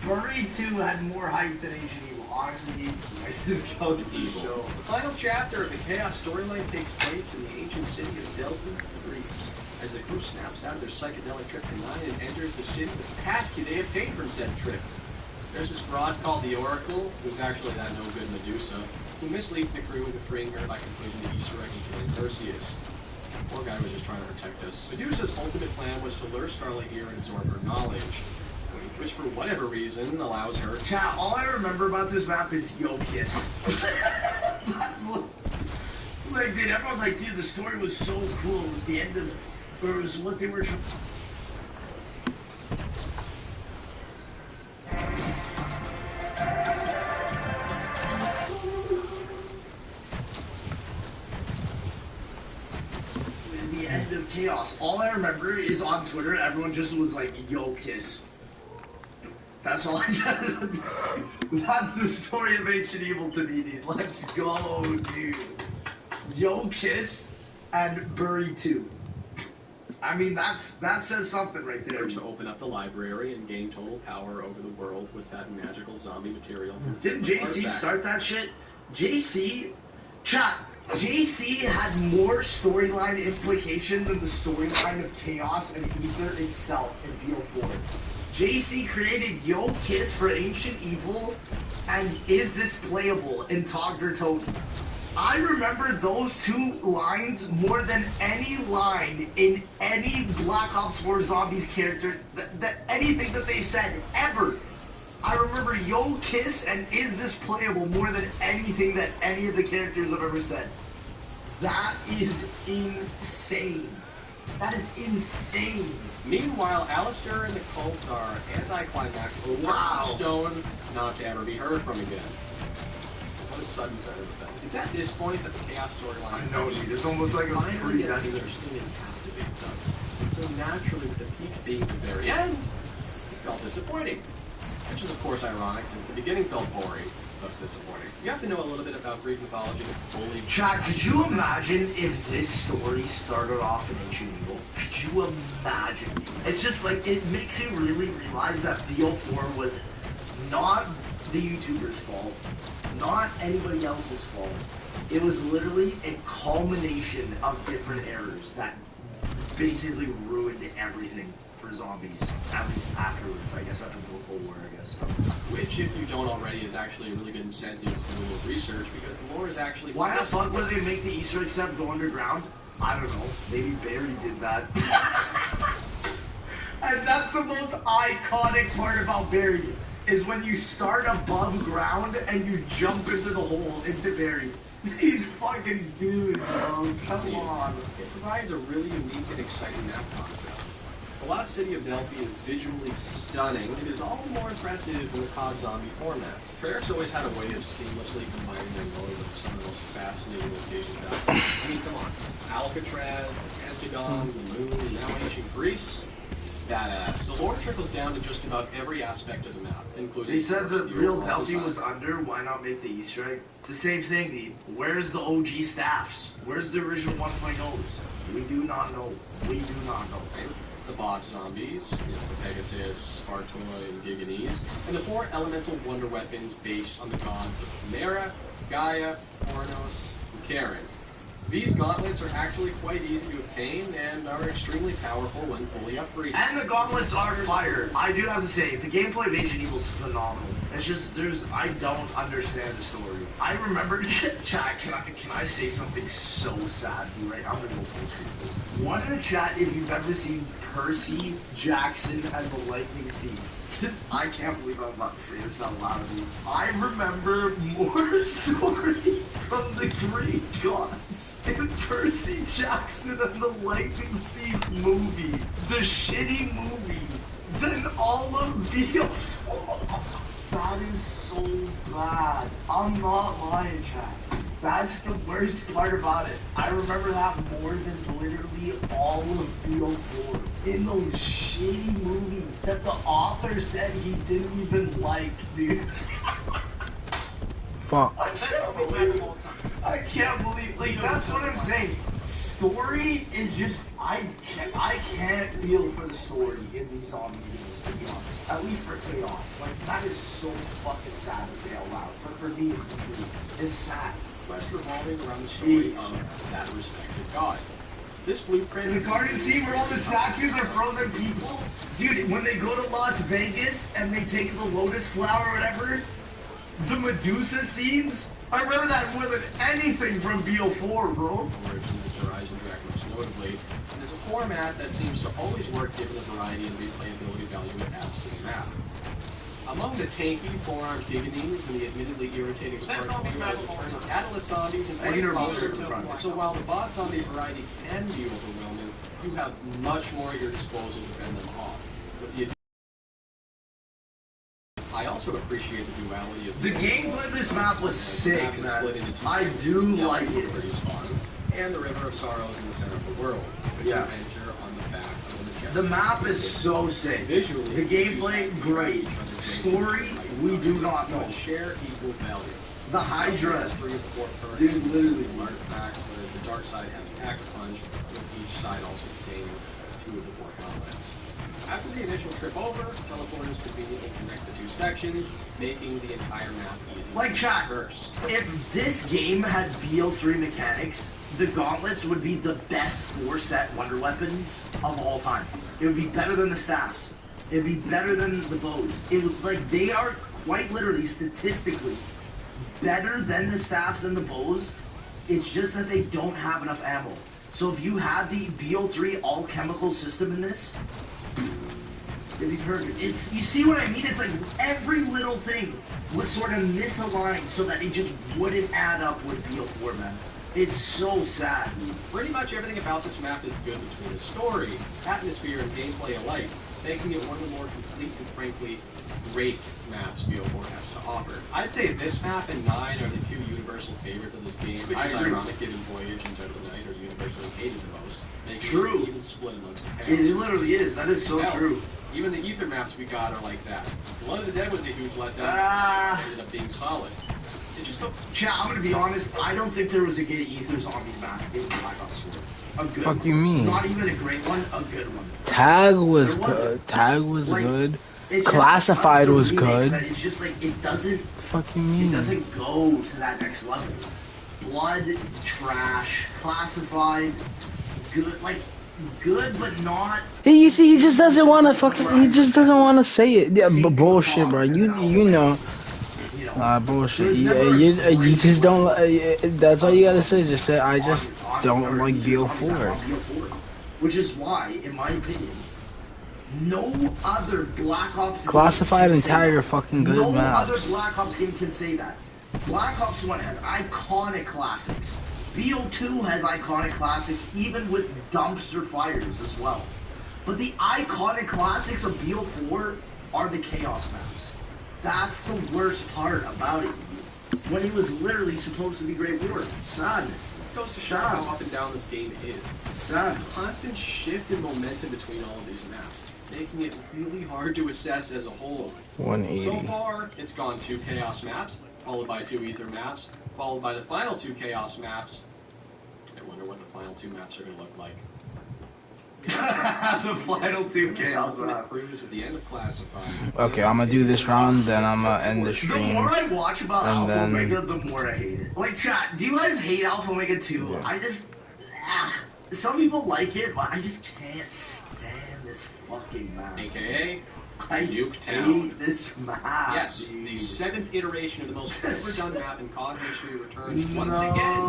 Bury 2 had more hype than Ancient Evil. Honestly, I just go to the show. The final chapter of the Chaos storyline takes place in the ancient city of Delphi, Greece, as the crew snaps out of their psychedelic trip to Nine and enters the city with the passkey they obtained from said trip. There's this broad called the Oracle, who's actually that no-good Medusa, who misleads the crew into freeing her by completing the Easter egg and killing Perseus. Poor guy was just trying to protect us. Medusa's ultimate plan was to lure Scarlet here and absorb her knowledge, which for whatever reason allows her to... Chat, all I remember about this map is Yo Kiss. Like, dude, everyone's like, dude, the story was so cool. It was the end of... Or it was what they were... The end of Chaos. All I remember is on Twitter, everyone just was like, Yo Kiss. That's all that's the story of Ancient Evil to me, dude. Let's go, dude. Yo Kiss and Bury 2. I mean, that says something right there. To open up the library and gain total power over the world with that magical zombie material. Didn't JC start that shit? Chat, JC had more storyline implication than the storyline of Chaos and Ether itself in BO4. JC created Yo Kiss for Ancient Evil and Is This Playable in Toten. I remember those two lines more than any line in any Black Ops 4 Zombies character, that anything that they've said, ever. I remember Yo Kiss and Is This Playable more than anything that any of the characters have ever said. That is insane. That is insane. Meanwhile, Alistair and the cult are anticlimactic. Wow. Stone not to ever be heard from again. What a sudden turn of events. It's at this point that the Chaos storyline... I know, dude. It's almost like it's predestined. Interesting and captivates us. And so naturally, with the peak being the very end, it felt disappointing. Which is, of course, ironic, since the beginning felt boring, thus disappointing. You have to know a little bit about Greek mythology to fully... Chad, could you imagine if this story started off in Ancient Evil? Could you imagine? It's just like, it makes you really realize that BO4 was not the YouTuber's fault, not anybody else's fault. It was literally a culmination of different errors that basically ruined everything for zombies, at least afterwards, I guess, after the Cold War, I guess. Which, if you don't already, is actually a really good incentive to do a little research, because the lore is actually... Why the fuck would they make the Easter egg set go underground? I don't know. Maybe Barry did that. And that's the most iconic part about Barry, is when you start above ground and you jump into the hole, into Barry. These fucking dudes, bro. Come on. It provides a really unique and exciting map concept. The lost city of Delphi is visually stunning. It is all the more impressive in the COD zombie format. Treyarch's always had a way of seamlessly combining their lore with some of the most fascinating locations out there. I mean, come on. Alcatraz, the Pentagon, the moon, and now ancient Greece. Badass. The lore trickles down to just about every aspect of the map, including... They said the real overall Delphi design. was under, why not make the Easter egg? It's the same thing, dude. Where's the OG staffs? Where's the original 1.0s? We do not know. We do not know. The boss zombies, the Pegasus, Artemis, Spartola, and Giganese, and the 4 elemental wonder weapons based on the gods of Chimera, Gaia, Ornos, and Charon. These gauntlets are actually quite easy to obtain and are extremely powerful when fully upgraded. And the gauntlets are fire. I do have to say, the gameplay of Ancient Evil is phenomenal. It's just, I don't understand the story. I remember, chat, can I say something so sad to you, right? I'm gonna go full screen this. One in the chat, if you've ever seen Percy Jackson and the Lightning Thief. I can't believe I'm about to say this out loud. I remember more story from the Greek gods in Percy Jackson and the Lightning Thief movie, the shitty movie, than all of BO4. That is so bad. I'm not lying, chat. That's the worst part about it. I remember that more than literally all of BO4. In those shitty movies that the author said he didn't even like, dude. Fuck. I can't believe, like, that's what I'm saying. Story is just, I can't feel for the story in these zombie games, to be honest. At least for Chaos. Like, that is so fucking sad to say out loud. But for me, it's the truth. It's sad. Quest revolving around the story of that respective god. This blueprint... The garden scene where all the statues are frozen people? Dude, when they go to Las Vegas and they take the lotus flower or whatever, the Medusa scenes? I remember that more than anything from BO4, bro. Horizon Track most notably, and is a format that seems to always work given the variety and replayability value it adds to the map. Among the tanky, four-armed Giganese and the admittedly irritating Spartan females return Catalyst zombies and so while the boss zombie variety can be overwhelming, you have much more at your disposal to fend them off. With the I also appreciate the duality of the gameplay of this map was sick, man. I do like it. And the River of Sorrows in the center of the world, which you enter on the back of the majestic. The map is so sick. Visually, the gameplay, great. Story, we do not know. Share equal value. The Hydra, dude, literally. The dark side has Pack Punch, with each side also containing 2 of the 4 gauntlets. After the initial trip over, teleporters conveniently connect the 2 sections, making the entire map easy. Like chat, if this game had BO3 mechanics, the gauntlets would be the best 4-set wonder weapons of all time. It would be better than the staffs. It would be better than the bows. It would, like, they are quite literally, statistically, better than the staffs and the bows. It's just that they don't have enough ammo. So if you had the BO3 all-chemical system in this, it'd be perfect. It's, you see what I mean? It's like every little thing was sort of misaligned so that it just wouldn't add up with BO4, man. It's so sad. Pretty much everything about this map is good between the story, atmosphere, and gameplay alike, making it one of the more complete and frankly great maps BO4 has to offer. I'd say this map and 9 are the 2 universal favorites of this game, which is ironic given Voyage and Dead of the Night are universally hated the most. True. Even split amongst the chaos. It literally is. That is so true. Even the Ether maps we got are like that. Blood of the Dead was a huge letdown. It ended up being solid. It just go. Chat, I'm gonna be honest. I don't think there was a good Ether Zombies map in Black Ops 4. A good Fuck one. you mean? Not even a great one. A good one. Tag was good. Tag was like, good. Classified was good. It's just like it doesn't. Fuck you mean? It doesn't go to that next level. Blood, trash. Classified, good. Like. Good, but not. You see, he just doesn't want to fucking. He just doesn't want to say it. Yeah, but bullshit, bro. You know. Bullshit. You just don't. That's all you gotta say. Just say I just don't like BO4. Which is why, in my opinion, no other Black Ops Classified and Tag are fucking good no maps. other Black Ops game can say that. Black Ops 1 has iconic classics. BO2 has iconic classics, even with dumpster fires as well. But the iconic classics of BO4 are the Chaos maps. That's the worst part about it. When it was literally supposed to be Great War. Sadness. It goes to show how up and down this game is. Sadness. Constant shift in momentum between all of these maps, making it really hard to assess as a whole. 180. So far, it's gone 2 Chaos maps, followed by 2 Ether maps, followed by the final 2 Chaos maps. I wonder what the final 2 maps are going to look like. The final 2 chaos Ultimate maps. Cruise at the end of Classified. Okay, I'm gonna do this round, then I'm gonna end the The stream. more I watch about And Alpha then- Omega, the more I hate it. Like, chat, do you guys hate Alpha Omega too? Yeah. I just... some people like it, but I just can't stand this fucking map. AKA I Nuketown. hate this map. Yes, dude. the 7th iteration of the most overdone map in COD history returns once No. again.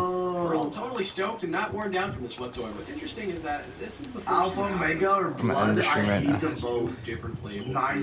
We're all totally stoked and not worn down from this whatsoever. What's interesting is that this is the first Alpha map Omega or I'm gonna end Blood, the I stream right hate now. them has both. two different playable Neither.